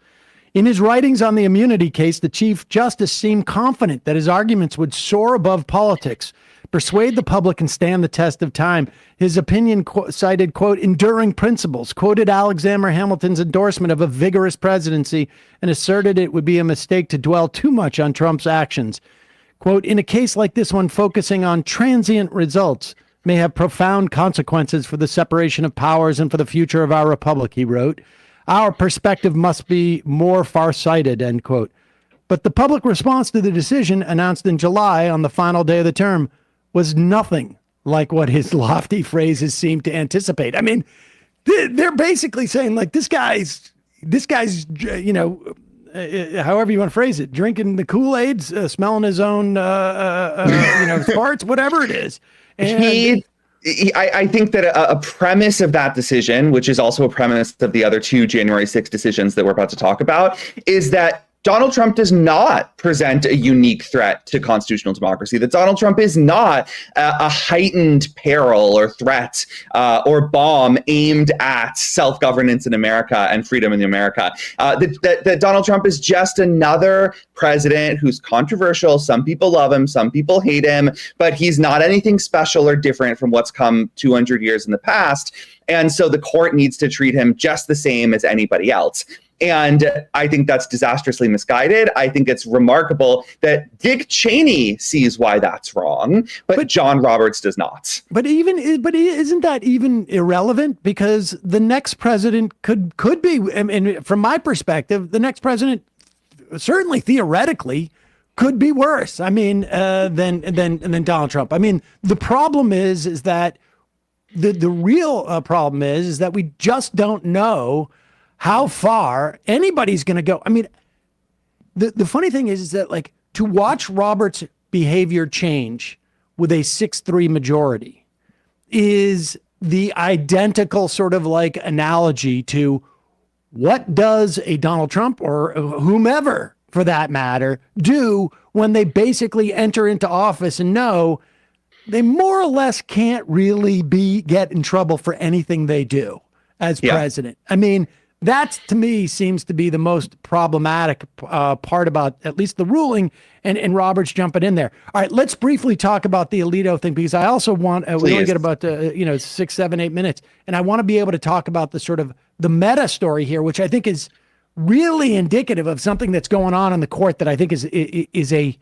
In his writings on the immunity case, the Chief Justice seemed confident that his arguments would soar above politics, persuade the public, and stand the test of time. His opinion cited, quote, enduring principles, quoted Alexander Hamilton's endorsement of a vigorous presidency, and asserted it would be a mistake to dwell too much on Trump's actions. Quote, in a case like this one, focusing on transient results may have profound consequences for the separation of powers and for the future of our republic, he wrote. Our perspective must be more far-sighted, end quote. But the public response to the decision announced in July on the final day of the term was nothing like what his lofty phrases seemed to anticipate. I mean, they're basically saying, like, this guy's, however you want to phrase it, drinking the Kool-Aid, smelling his own, farts, whatever it is. And I think that a premise of that decision, which is also a premise of the other two January 6 decisions that we're about to talk about, is that Donald Trump does not present a unique threat to constitutional democracy, that Donald Trump is not a heightened peril or threat or bomb aimed at self-governance in America and freedom in America. That Donald Trump is just another president who's controversial. Some people love him, some people hate him, but he's not anything special or different from what's come 200 years in the past. And so the court needs to treat him just the same as anybody else. And I think that's disastrously misguided. I think it's remarkable that Dick Cheney sees why that's wrong, but John Roberts does not. But isn't that even irrelevant? Because the next president could be, and from my perspective, the next president certainly theoretically could be worse. I mean, than Donald Trump. I mean, the problem is that the real problem is that we just don't know how far anybody's going to go. I mean, the funny thing is that, like, to watch Roberts' behavior change with a 6-3 majority is the identical sort of like analogy to what does a Donald Trump or whomever, for that matter, do when they basically enter into office and know they more or less can't really get in trouble for anything they do as president. I mean, that, to me, seems to be the most problematic part about at least the ruling and Roberts jumping in there. All right, let's briefly talk about the Alito thing, because I also want, we only get about 6, 7, 8 minutes, and I want to be able to talk about the sort of the meta story here, which I think is really indicative of something that's going on in the court that I think is a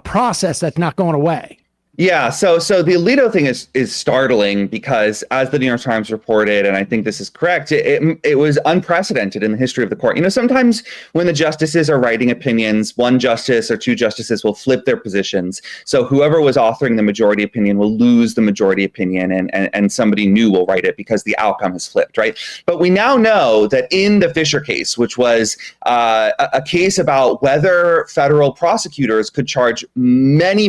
process that's not going away. Yeah, so the Alito thing is startling because, as the New York Times reported, and I think this is correct, it was unprecedented in the history of the court. You know, sometimes when the justices are writing opinions, one justice or two justices will flip their positions. So whoever was authoring the majority opinion will lose the majority opinion, and somebody new will write it because the outcome has flipped, right? But we now know that in the Fisher case, which was a case about whether federal prosecutors could charge many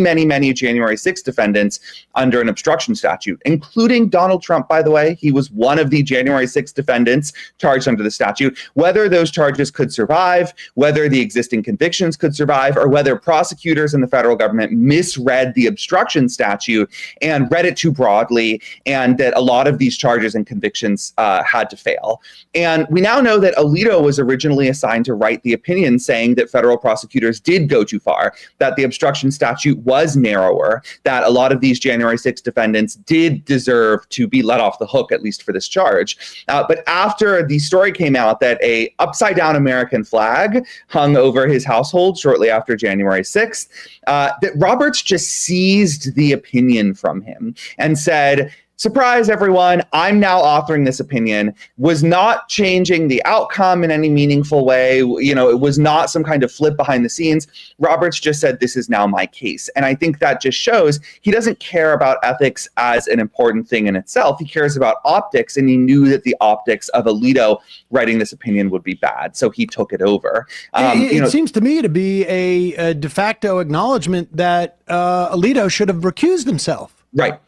January 6th defendants under an obstruction statute, including Donald Trump, by the way. He was one of the January 6th defendants charged under the statute. Whether those charges could survive, whether the existing convictions could survive, or whether prosecutors in the federal government misread the obstruction statute and read it too broadly, and that a lot of these charges and convictions had to fail. And we now know that Alito was originally assigned to write the opinion saying that federal prosecutors did go too far, that the obstruction statute was narrower, that a lot of these January 6 defendants did deserve to be let off the hook, at least for this charge. But after the story came out that a upside-down American flag hung over his household shortly after January 6th, that Roberts just seized the opinion from him and said, surprise, everyone, I'm now authoring this opinion, was not changing the outcome in any meaningful way. You know, it was not some kind of flip behind the scenes. Roberts just said, this is now my case. And I think that just shows he doesn't care about ethics as an important thing in itself. He cares about optics, and he knew that the optics of Alito writing this opinion would be bad. So he took it over. It seems to me to be a de facto acknowledgement that Alito should have recused himself. Right.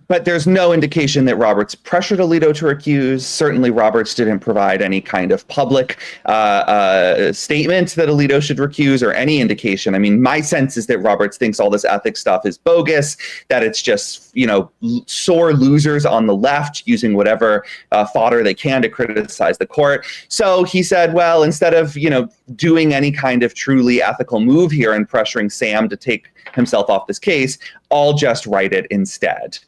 But there's no indication that Roberts pressured Alito to recuse. Certainly, Roberts didn't provide any kind of public statement that Alito should recuse, or any indication. I mean, my sense is that Roberts thinks all this ethics stuff is bogus, that it's just, sore losers on the left using whatever fodder they can to criticize the court. So he said, well, instead of, doing any kind of truly ethical move here and pressuring Sam to take himself off this case, I'll just write it instead.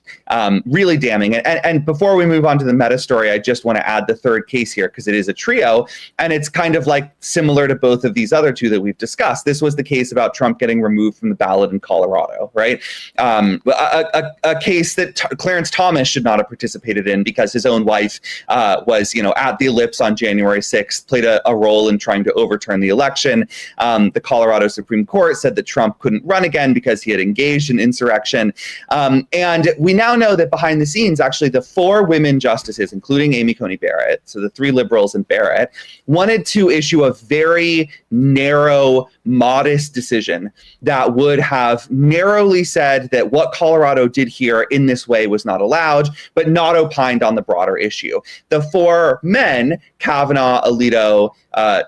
Really damning. And before we move on to the meta story, I just want to add the third case here, because it is a trio, and it's kind of like similar to both of these other two that we've discussed. This was the case about Trump getting removed from the ballot in Colorado, right? A case that Clarence Thomas should not have participated in because his own wife was, at the ellipse on January 6th, played a role in trying to overturn the election. The Colorado Supreme Court said that Trump couldn't run again because he had engaged in insurrection. And we now know that behind the scenes, actually, the 4 women justices, including Amy Coney Barrett, so the 3 liberals and Barrett, wanted to issue a very narrow, modest decision that would have narrowly said that what Colorado did here in this way was not allowed, but not opined on the broader issue. The 4 men, Kavanaugh, Alito,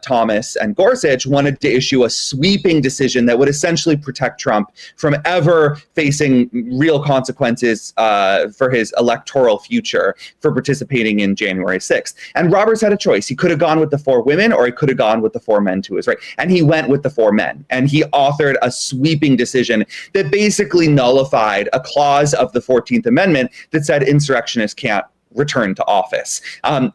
Thomas and Gorsuch, wanted to issue a sweeping decision that would essentially protect Trump from ever facing real consequences for his electoral future for participating in January 6th. And Roberts had a choice. He could have gone with the 4 women, or he could have gone with the 4 men to his right. And he went with the 4 men. And he authored a sweeping decision that basically nullified a clause of the 14th Amendment that said insurrectionists can't return to office.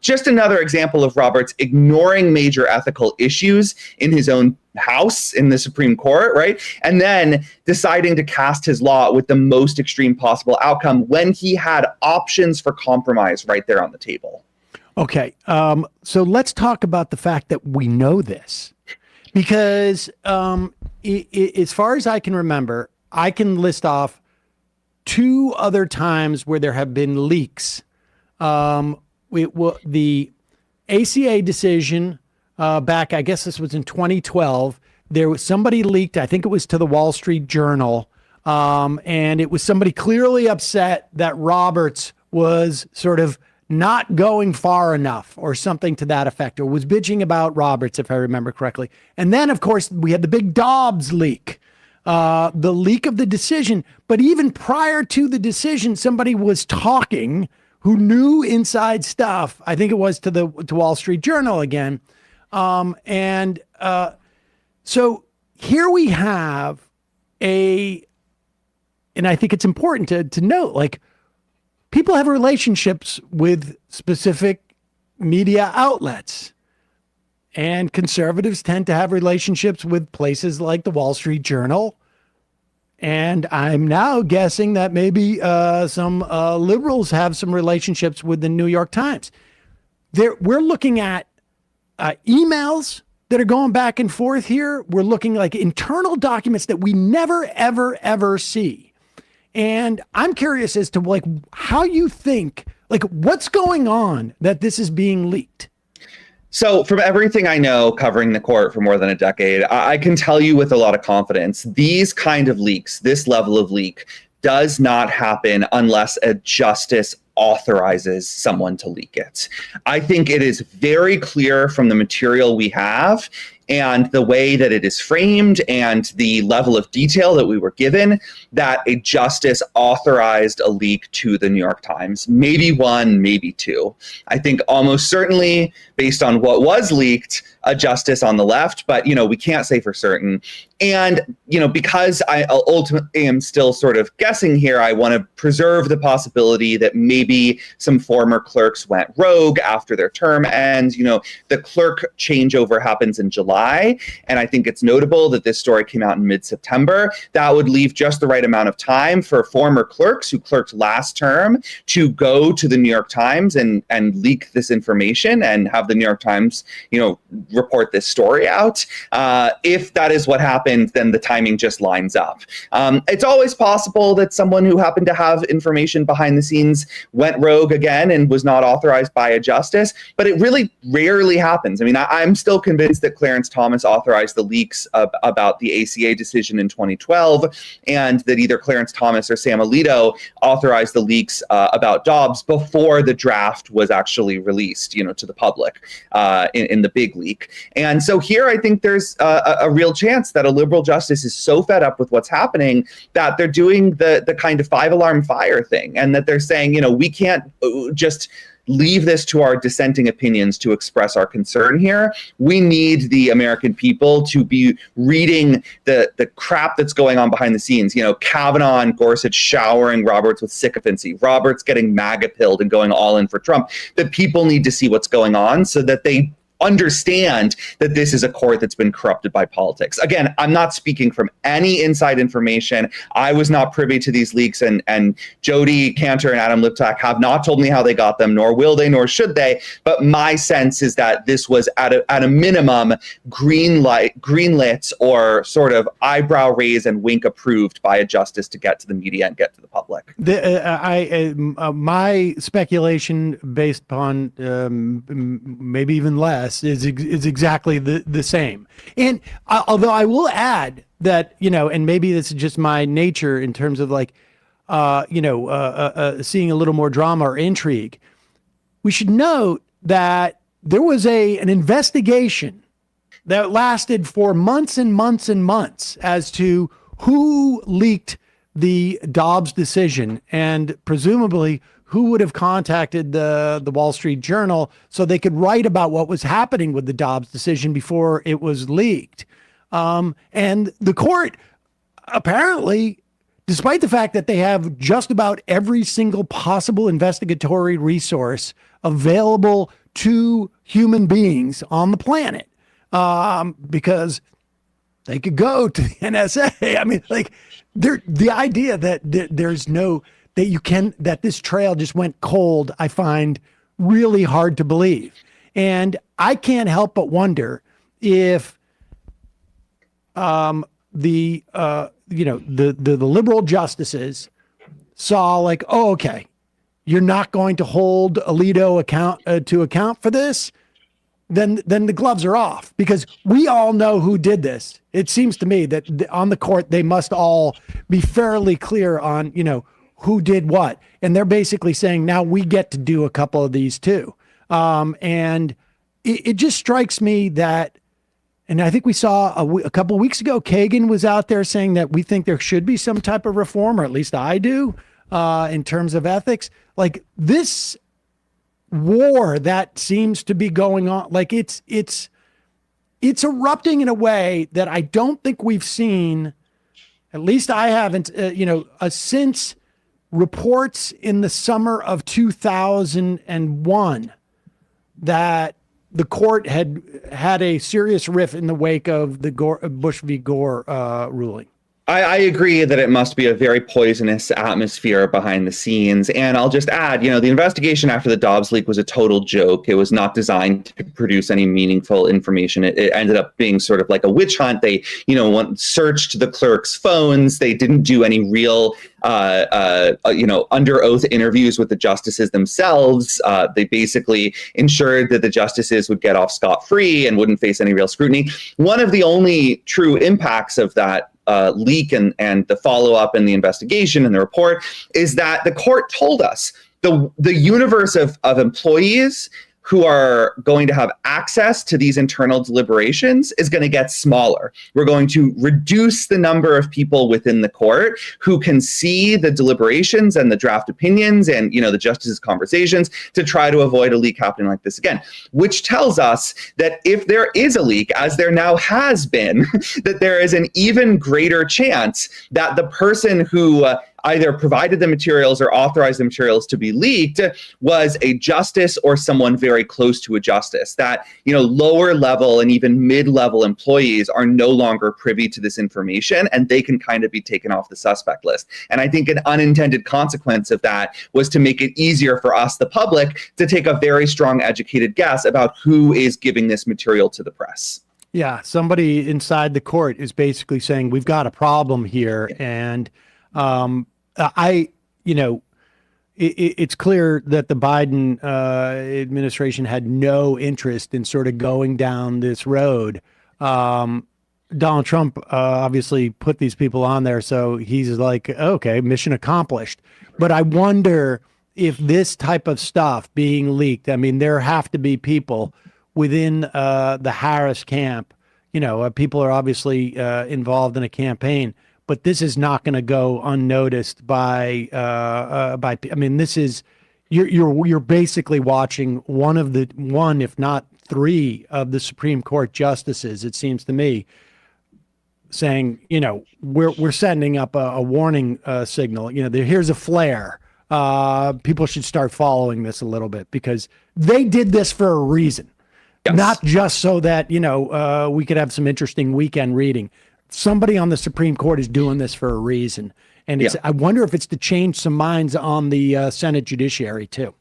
Just another example of Roberts ignoring major ethical issues in his own house in the Supreme Court, right? And then deciding to cast his law with the most extreme possible outcome when he had options for compromise right there on the table. Okay, so let's talk about the fact that we know this, because as far as I can remember, I can list off 2 other times where there have been leaks. The ACA decision back, I guess this was in 2012, there was somebody leaked, I think it was to the Wall Street Journal, and it was somebody clearly upset that Roberts was sort of not going far enough or something to that effect, or was bitching about Roberts, if I remember correctly. And then, of course, we had the big Dobbs leak, the leak of the decision. But even prior to the decision, somebody was talking who knew inside stuff. I think it was to Wall Street Journal again. So here we have and I think it's important to note, like, people have relationships with specific media outlets, and conservatives tend to have relationships with places like the Wall Street Journal. And I'm now guessing that maybe some liberals have some relationships with the New York Times. We're looking at emails that are going back and forth here. We're looking like internal documents that we never, ever, ever see. And I'm curious as to like how you think, like, what's going on that this is being leaked. So from everything I know covering the court for more than a decade, I can tell you with a lot of confidence, these kind of leaks, this level of leak, does not happen unless a justice authorizes someone to leak it. I think it is very clear from the material we have and the way that it is framed and the level of detail that we were given that a justice authorized a leak to the New York Times. Maybe 1, maybe 2. I think almost certainly, based on what was leaked, a justice on the left, but, we can't say for certain. And, because I ultimately am still sort of guessing here, I want to preserve the possibility that maybe some former clerks went rogue after their term ends. The clerk changeover happens in July, and I think it's notable that this story came out in mid-September. That would leave just the right amount of time for former clerks who clerked last term to go to the New York Times and leak this information and have the New York Times, report this story out. If that is what happened, then the timing just lines up. It's always possible that someone who happened to have information behind the scenes went rogue again and was not authorized by a justice, but it really rarely happens. I mean, I'm still convinced that Clarence Thomas authorized the leaks about the ACA decision in 2012, and that either Clarence Thomas or Sam Alito authorized the leaks about Dobbs before the draft was actually released, to the public in the big leak. And so here I think there's a real chance that a liberal justice is so fed up with what's happening that they're doing the kind of 5-alarm fire thing, and that they're saying, we can't just leave this to our dissenting opinions to express our concern here. We need the American people to be reading the crap that's going on behind the scenes. Kavanaugh and Gorsuch showering Roberts with sycophancy, Roberts getting MAGA pilled and going all in for Trump. The people need to see what's going on so that they understand that this is a court that's been corrupted by politics. Again, I'm not speaking from any inside information. I was not privy to these leaks, and Jody Cantor and Adam Liptak have not told me how they got them, nor will they, nor should they. But my sense is that this was at a minimum greenlit or sort of eyebrow raise and wink approved by a justice to get to the media and get to the public. My speculation, based upon maybe even less, is exactly the same. And although I will add that, and maybe this is just my nature in terms of like, seeing a little more drama or intrigue, we should note that there was an investigation that lasted for months and months and months as to who leaked the Dobbs decision, and presumably who would have contacted the Wall Street Journal so they could write about what was happening with the Dobbs decision before it was leaked. And the court apparently, despite the fact that they have just about every single possible investigatory resource available to human beings on the planet, because they could go to the NSA. I mean, like, the idea that there's no, that you can, that this trail just went cold, I find really hard to believe. And I can't help but wonder if the liberal justices saw like, oh, okay, you're not going to hold Alito to account for this, then the gloves are off, because we all know who did this. It seems to me that on the court, they must all be fairly clear on, who did what. And they're basically saying, now we get to do a couple of these too. And it just strikes me that, and I think we saw a couple of weeks ago, Kagan was out there saying that we think there should be some type of reform, or at least I do, in terms of ethics. Like, this war that seems to be going on, like it's erupting in a way that I don't think we've seen, at least I haven't, since reports in the summer of 2001 that the court had a serious rift in the wake of the Bush v. Gore ruling. I agree that it must be a very poisonous atmosphere behind the scenes. And I'll just add, the investigation after the Dobbs leak was a total joke. It was not designed to produce any meaningful information. It ended up being sort of like a witch hunt. They, searched the clerks' phones. They didn't do any real, under oath interviews with the justices themselves. They basically ensured that the justices would get off scot-free and wouldn't face any real scrutiny. One of the only true impacts of that leak and the follow-up and the investigation and the report is that the court told us the universe of employees who are going to have access to these internal deliberations is going to get smaller. We're going to reduce the number of people within the court who can see the deliberations and the draft opinions and, the justices' conversations to try to avoid a leak happening like this again, which tells us that if there is a leak, as there now has been, that there is an even greater chance that the person who either provided the materials or authorized the materials to be leaked was a justice or someone very close to a justice. That, lower level and even mid-level employees are no longer privy to this information, and they can kind of be taken off the suspect list. And I think an unintended consequence of that was to make it easier for us, the public, to take a very strong educated guess about who is giving this material to the press. Yeah, somebody inside the court is basically saying, we've got a problem here, and it's clear that the Biden administration had no interest in sort of going down this road. Donald Trump obviously put these people on there, so he's like, okay, mission accomplished. But I wonder if this type of stuff being leaked, I mean, there have to be people within the Harris camp, people are obviously involved in a campaign, but this is not going to go unnoticed by this is, you're basically watching one, if not three of the Supreme Court justices, it seems to me, saying, we're sending up a warning signal. Here's a flare. People should start following this a little bit, because they did this for a reason, yes. Not just so that, we could have some interesting weekend reading. Somebody on the Supreme Court is doing this for a reason. And I wonder if it's to change some minds on the Senate judiciary too.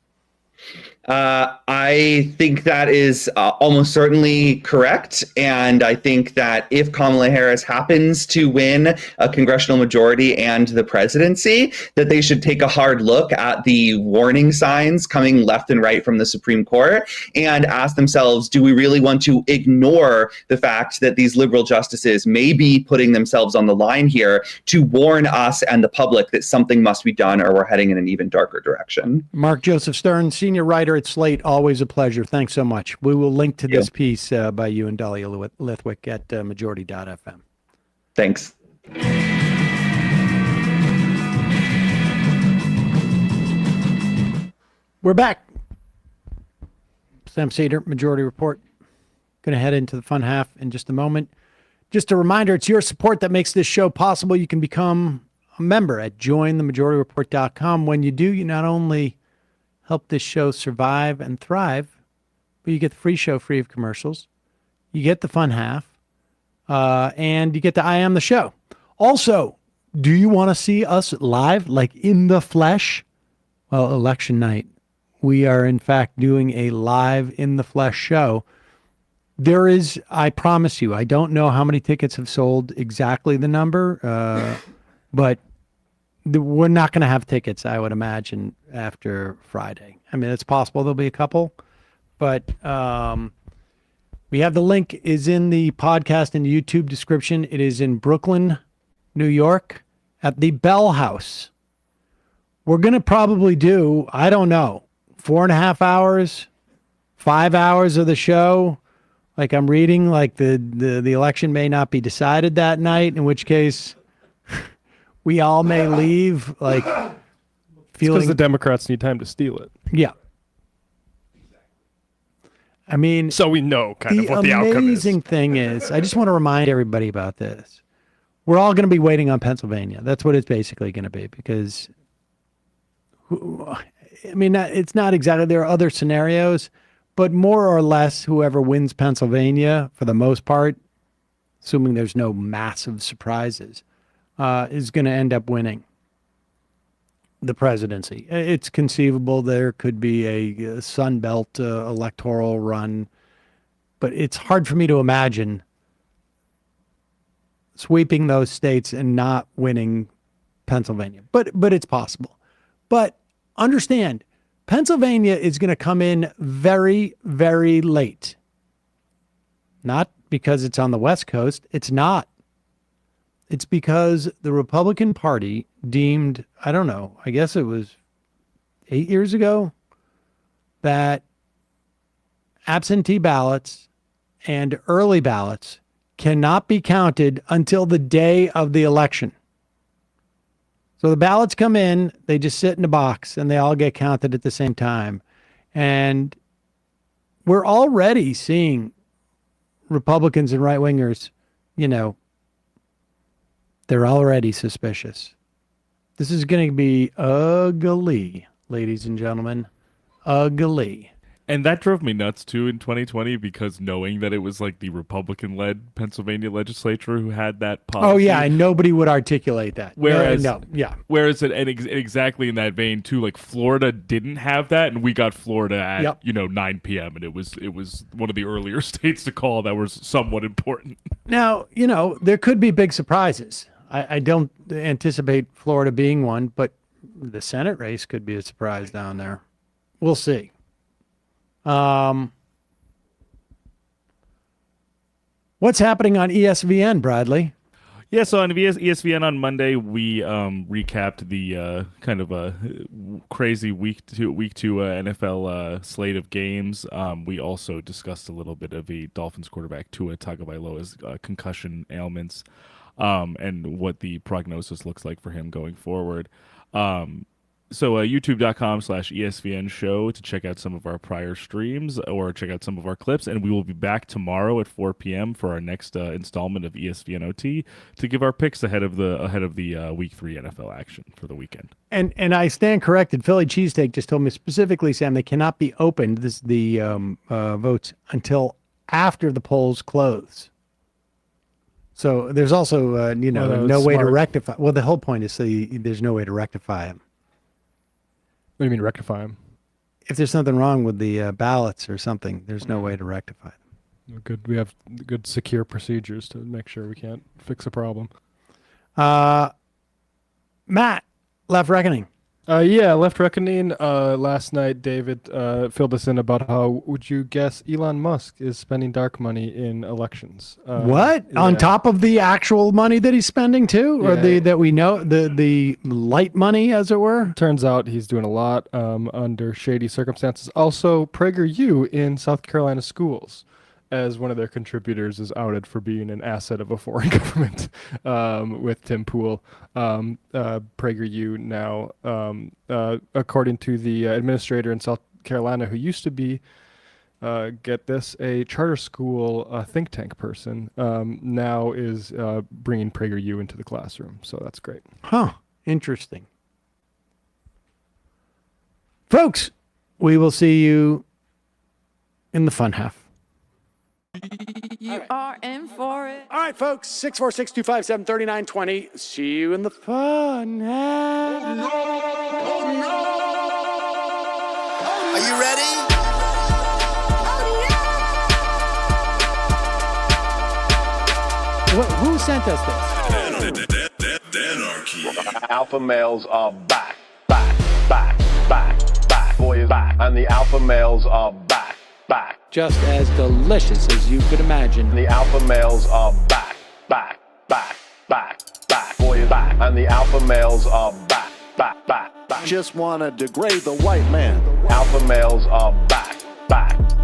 I think that is almost certainly correct. And I think that if Kamala Harris happens to win a congressional majority and the presidency, that they should take a hard look at the warning signs coming left and right from the Supreme Court and ask themselves, do we really want to ignore the fact that these liberal justices may be putting themselves on the line here to warn us and the public that something must be done or we're heading in an even darker direction? Mark Joseph Stern, senior writer here at Slate. Always a pleasure. Thanks so much. We will link to this piece by you and Dahlia Lithwick at majority.fm. Thanks. We're back. Sam Seder, Majority Report. Going to head into the fun half in just a moment. Just a reminder, it's your support that makes this show possible. You can become a member at jointhemajorityreport.com. When you do, you not only help this show survive and thrive, but you get the free show free of commercials. You get the fun half, and you get the I Am the Show. Also, do you want to see us live, like in the flesh? Well, election night, we are in fact doing a live in the flesh show. There is, I promise you, I don't know how many tickets have sold, exactly the number, but we're not going to have tickets, I would imagine, after Friday. I mean, it's possible there'll be a couple, but we have the link is in the podcast and YouTube description. It is in Brooklyn, New York, at the Bell House. We're going to probably do, I don't know, 4.5 hours, 5 hours of the show. Like I'm reading, like the election may not be decided that night, in which case we all may leave like feeling. Because the Democrats need time to steal it. Yeah. I mean, so we know kind of what the outcome is. The amazing thing is, I just want to remind everybody about this. We're all going to be waiting on Pennsylvania. That's what it's basically going to be, because, I mean, it's not exactly, there are other scenarios, but more or less whoever wins Pennsylvania, for the most part, assuming there's no massive surprises, is going to end up winning the presidency. It's conceivable there could be a Sun Belt electoral run, but it's hard for me to imagine sweeping those states and not winning Pennsylvania. But it's possible. But understand, Pennsylvania is going to come in very, very late. Not because it's on the West Coast. It's not. It's because the Republican Party deemed, I don't know, I guess it was 8 years ago, that absentee ballots and early ballots cannot be counted until the day of the election. So the ballots come in, they just sit in a box, and they all get counted at the same time. And we're already seeing Republicans and right-wingers, you know, they're already suspicious. This is going to be ugly, ladies and gentlemen. Ugly. And that drove me nuts, too, in 2020, because knowing that it was like the Republican-led Pennsylvania legislature who had that policy. Oh, yeah, and nobody would articulate that. Whereas, Whereas, exactly in that vein, too, like Florida didn't have that, and we got Florida at, 9 p.m., and it was one of the earlier states to call that was somewhat important. Now, there could be big surprises. I don't anticipate Florida being one, but the Senate race could be a surprise down there. We'll see. What's happening on ESPN, Bradley? Yeah, so on ESPN on Monday, we recapped the kind of a crazy week two NFL slate of games. We also discussed a little bit of the Dolphins quarterback Tua Tagovailoa's concussion ailments, and what the prognosis looks like for him going forward. So youtube.com/ESPN show to check out some of our prior streams or check out some of our clips. And we will be back tomorrow at 4 p.m. for our next installment of ESPN OT to give our picks ahead of the week 3 NFL action for the weekend. And I stand corrected. Philly Cheesesteak just told me specifically, Sam, they cannot be opened, the votes, until after the polls close. So there's also, no way to rectify. Well, the whole point is there's no way to rectify them. What do you mean rectify them? If there's something wrong with the ballots or something, there's no way to rectify them. Good. We have good secure procedures to make sure we can't fix a problem. Matt, Left Reckoning. Left Reckoning. Last night, David filled us in about how, would you guess, Elon Musk is spending dark money in elections. What? Yeah. On top of the actual money that he's spending too? Or that we know, the light money, as it were? Turns out he's doing a lot under shady circumstances. Also, PragerU in South Carolina schools, as one of their contributors, is outed for being an asset of a foreign government with Tim Pool. PragerU now, according to the administrator in South Carolina, who used to be, get this, a charter school think tank person, now is bringing PragerU into the classroom. So that's great. Huh. Interesting. Folks, we will see you in the fun half. You are in for it. All right, folks, 646-257-3920. See you in the fun half. Oh, no. Are you ready? Who sent us this? Anarchy. Alpha males are back. Boy is back. And the alpha males are back. Just as delicious as you could imagine. The alpha males are back. Boy is back. And the alpha males are back. Just want to degrade the white man. Alpha males are back.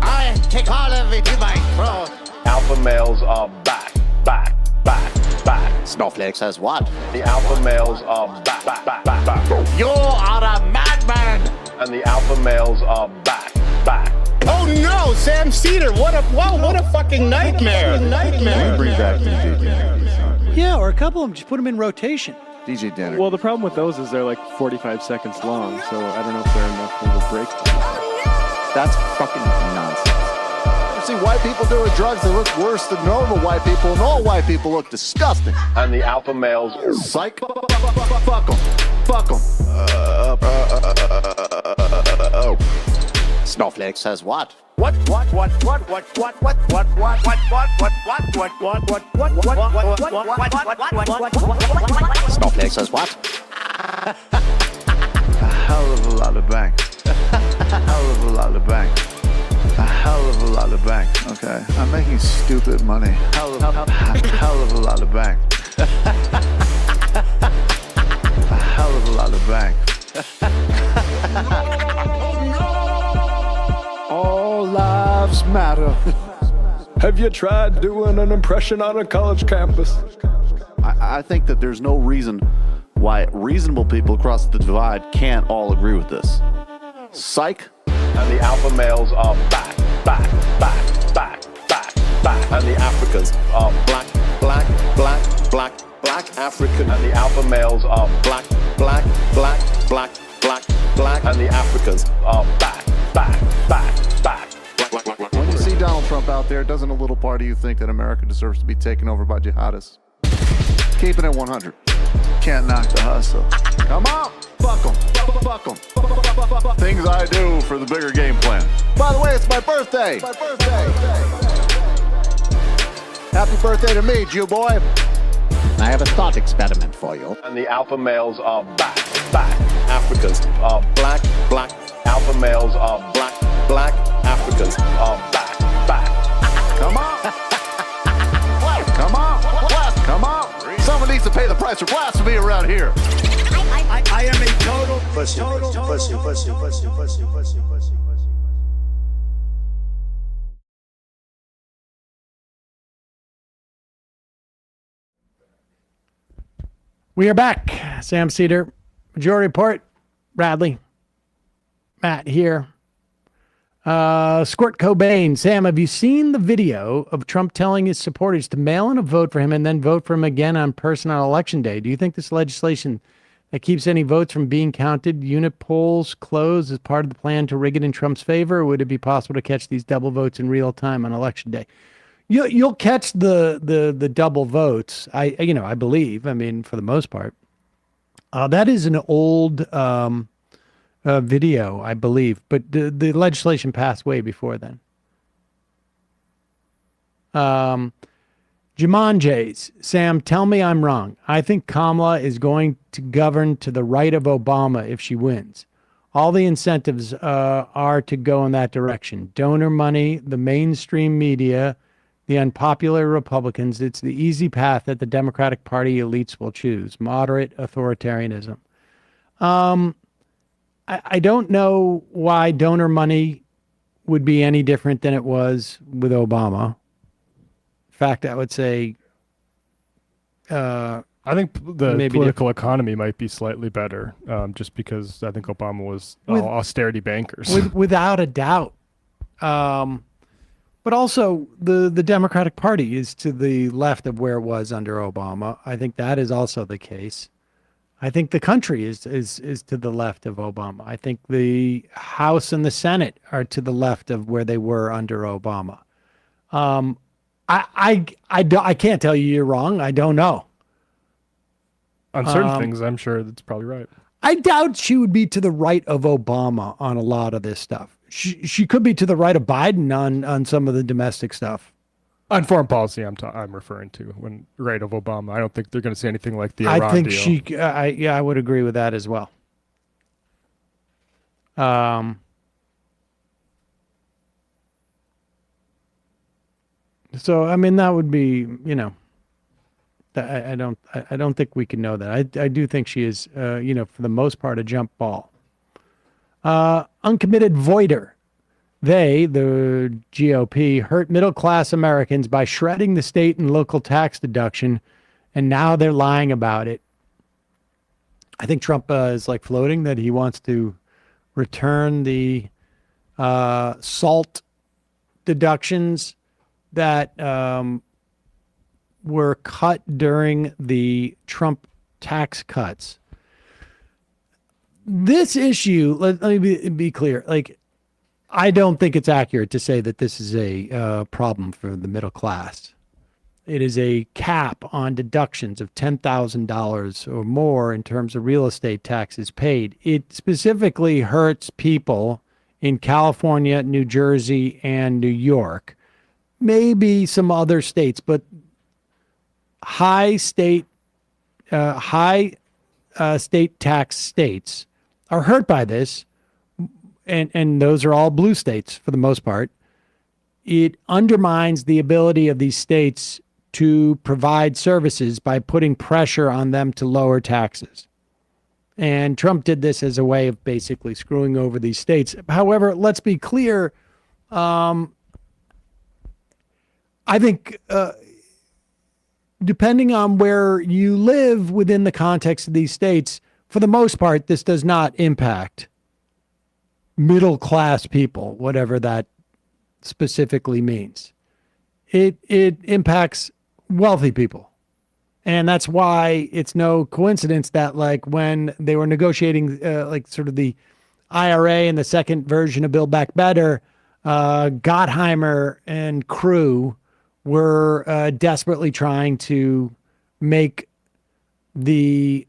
I take all of it in my throat. Alpha males are back. Snowflake says what? The alpha males are back. You are a madman. And the alpha males are back. Oh no, Sam Seder! What a fucking nightmare! Bring back DJ Danner. Yeah, or a couple of them. Just put them in rotation. DJ Danner. Well, the problem with those is they're like 45 seconds long, so I don't know if they're enough of a break. That's fucking nonsense. You see white people doing drugs that look worse than normal white people, and all white people look disgusting. And the alpha males, psych, fuck them. Snowflake says what? Snowflake says what? A hell of a lot of bank. A hell of a lot of bank. A hell of a lot of bank. Okay, I'm making stupid money. Hell of a lot of bank. A hell of a lot of bank. All lives matter. Have you tried doing an impression on a college campus? I think that there's no reason why reasonable people across the divide can't all agree with this. Psych. And the alpha males are back. And the Africans are black African. And the alpha males are black. And the Africans are back. When you see Donald Trump out there, doesn't a little part of you think that America deserves to be taken over by jihadists? Keeping it 100. Can't knock the hustle. Come on, fuck them. Things I do for the bigger game plan. By the way, it's my birthday. Happy birthday to me, Jew boy. I have a thought experiment for you. And the alpha males are back. Africans are black. Alpha males are black. Africans are back. Come on. Someone needs to pay the price for blasphemy around here. I am a total pussy. We are back. Sam Seder, Majority Report. Bradley, Matt here. Squirt Cobain. Sam, have you seen the video of Trump telling his supporters to mail in a vote for him and then vote for him again on person on election day? Do you think this legislation that keeps any votes from being counted, unit polls closed, is part of the plan to rig it in Trump's favor? Or would it be possible to catch these double votes in real time on election day? You'll catch the double votes. I believe. I mean, for the most part, that is an old video, I believe, but the legislation passed way before then. Jumanjay's, Sam, tell me I'm wrong. I think Kamala is going to govern to the right of Obama if she wins. All the incentives are to go in that direction. Donor money, the mainstream media, the unpopular Republicans. It's the easy path that the Democratic Party elites will choose. Moderate authoritarianism. I don't know why donor money would be any different than it was with Obama. In fact, I would say I think the political economy might be slightly better, just because I think Obama was all austerity bankers. Without a doubt. But also, the Democratic Party is to the left of where it was under Obama. I think that is also the case. I think the country is to the left of Obama. I think the House and the Senate are to the left of where they were under Obama. I can't tell you you're wrong. I don't know. On certain things, I'm sure that's probably right. I doubt she would be to the right of Obama on a lot of this stuff. She could be to the right of Biden on some of the domestic stuff. On foreign policy, I'm referring to when right of Obama. I don't think they're going to say anything like the Iran I think deal. I would agree with that as well. So I mean that would be, you know, I don't think we can know that. I do think she is, you know, for the most part, a jump ball. Uncommitted voider. They, the GOP, hurt middle-class Americans by shredding the state and local tax deduction, and now they're lying about it. I think Trump is like floating that he wants to return the SALT deductions that were cut during the Trump tax cuts. This issue, let me be clear, like, I don't think it's accurate to say that this is a problem for the middle class. It is a cap on deductions of $10,000 or more in terms of real estate taxes paid. It specifically hurts people in California, New Jersey, and New York. Maybe some other states, but high state tax states are hurt by this. And those are all blue states for the most part. It undermines the ability of these states to provide services by putting pressure on them to lower taxes. And Trump did this as a way of basically screwing over these states. However, let's be clear. I think depending on where you live within the context of these states, for the most part, this does not impact middle class people, whatever that specifically means. It impacts wealthy people. And that's why it's no coincidence that, like, when they were negotiating like sort of the IRA and the second version of Build Back Better, Gottheimer and crew were desperately trying to make the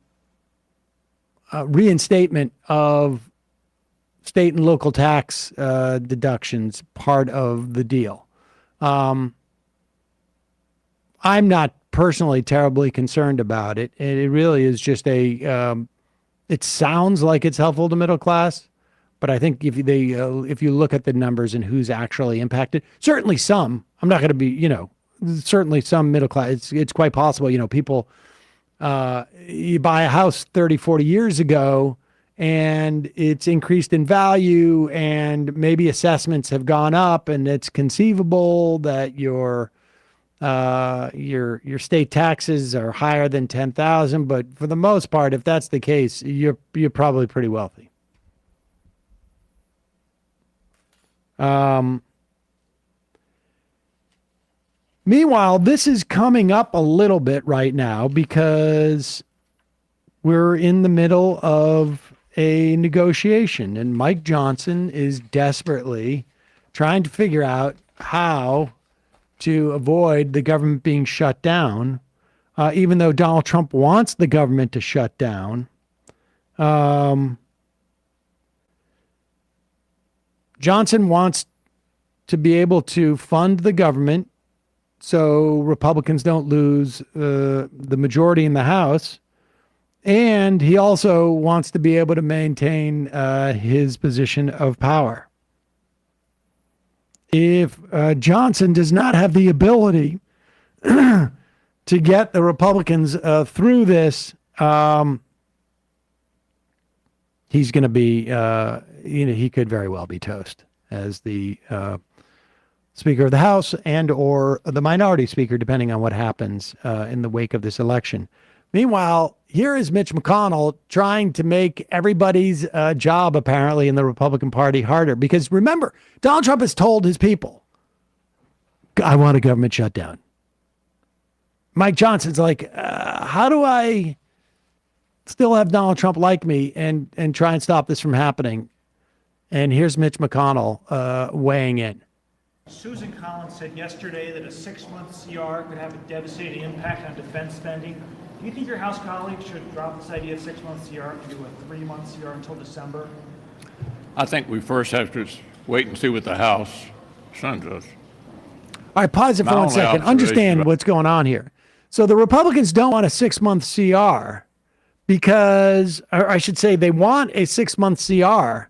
reinstatement of state and local tax deductions part of the deal. I'm not personally terribly concerned about it. It really is just it sounds like it's helpful to middle class, but I think if you look at the numbers and who's actually impacted, certainly some. I'm not going to be, you know, certainly some middle class. It's quite possible, you know, people, you buy a house 30, 40 years ago, and it's increased in value, and maybe assessments have gone up, and it's conceivable that your state taxes are higher than 10,000. But for the most part, if that's the case, you're probably pretty wealthy. Meanwhile, this is coming up a little bit right now because we're in the middle of a negotiation, and Mike Johnson is desperately trying to figure out how to avoid the government being shut down, even though Donald Trump wants the government to shut down. Johnson wants to be able to fund the government so Republicans don't lose the majority in the House. And he also wants to be able to maintain his position of power. If Johnson does not have the ability to get the Republicans through this, he's going to be, he could very well be toast as the Speaker of the House and or the minority speaker, depending on what happens in the wake of this election. Meanwhile, here is Mitch McConnell trying to make everybody's job, apparently, in the Republican Party harder. Because remember, Donald Trump has told his people, I want a government shutdown. Mike Johnson's like, how do I still have Donald Trump like me and try and stop this from happening? And here's Mitch McConnell weighing in. Susan Collins said yesterday that a 6-month CR could have a devastating impact on defense spending. Do you think your House colleagues should drop this idea of 6-month CR and do a 3-month CR until December? I think we first have to wait and see what the House sends us. All right, pause it for 1 second. Understand what's going on here. So the Republicans don't want a 6-month CR because, or I should say, they want a 6-month CR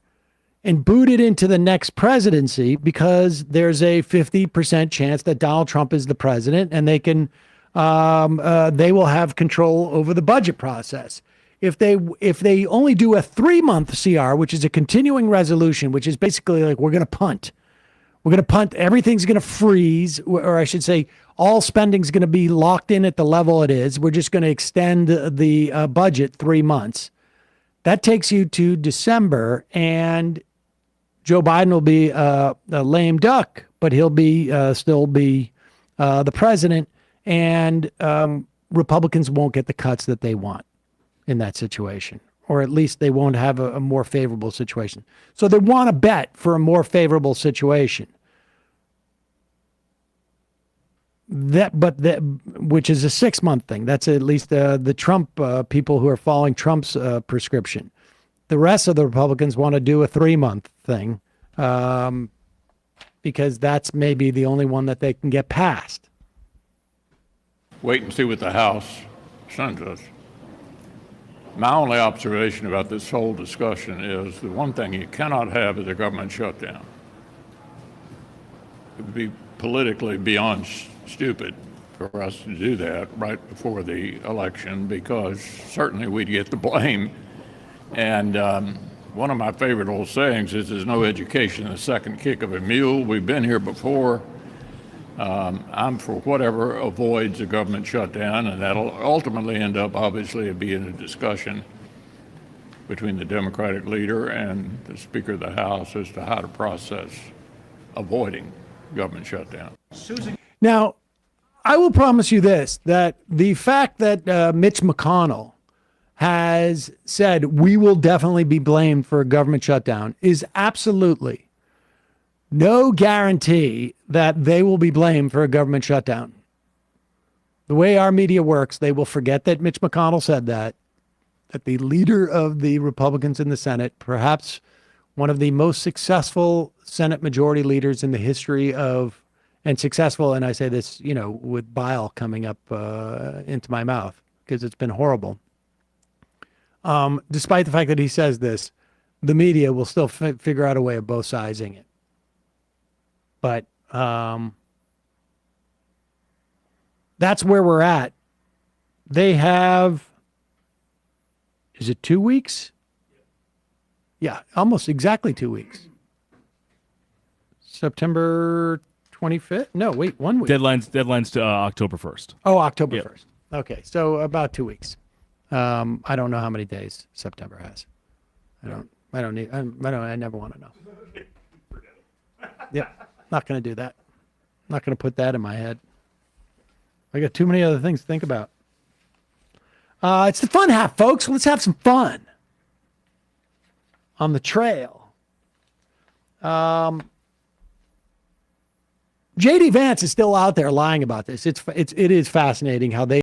and boot it into the next presidency because there's a 50% chance that Donald Trump is the president and they can, they will have control over the budget process. If they only do a 3-month CR, which is a continuing resolution, which is basically like, we're going to punt. We're going to punt. Everything's going to freeze, or I should say, all spending's going to be locked in at the level it is. We're just going to extend the budget 3 months. That takes you to December, and Joe Biden will be a lame duck, but he'll be still be the president, and Republicans won't get the cuts that they want in that situation, or at least they won't have a more favorable situation. So they want to bet for a more favorable situation. Which is a 6-month thing. That's at least the Trump people who are following Trump's prescription. The rest of the Republicans want to do a 3-month thing because that's maybe the only one that they can get past. Wait and see what the House sends us. My only observation about this whole discussion is the one thing you cannot have is a government shutdown. It would be politically beyond stupid for us to do that right before the election because certainly we'd get the blame. And one of my favorite old sayings is there's no education in the second kick of a mule. We've been here before. I'm for whatever avoids a government shutdown, and that'll ultimately end up, obviously, being a discussion between the Democratic leader and the Speaker of the House as to how to process avoiding government shutdown. Now, I will promise you this, that the fact that Mitch McConnell has said we will definitely be blamed for a government shutdown is absolutely no guarantee that they will be blamed for a government shutdown. The way our media works, they will forget that Mitch McConnell said that the leader of the Republicans in the Senate, perhaps one of the most successful Senate majority leaders in the history of, and successful, and I say this, with bile coming up into my mouth because it's been horrible. Despite the fact that he says this, the media will still figure out a way of both sizing it. But that's where we're at. They have, is it 2 weeks? Yeah, almost exactly 2 weeks. September 25th? No, wait, 1 week. Deadlines to October 1st. Oh, October 1st. Okay, so about 2 weeks. I don't know how many days September has. I never want to know. Yeah. Not going to do that. Not going to put that in my head. I got too many other things to think about. It's the fun half, folks. Let's have some fun on the trail. J.D. Vance is still out there lying about this. It is fascinating how they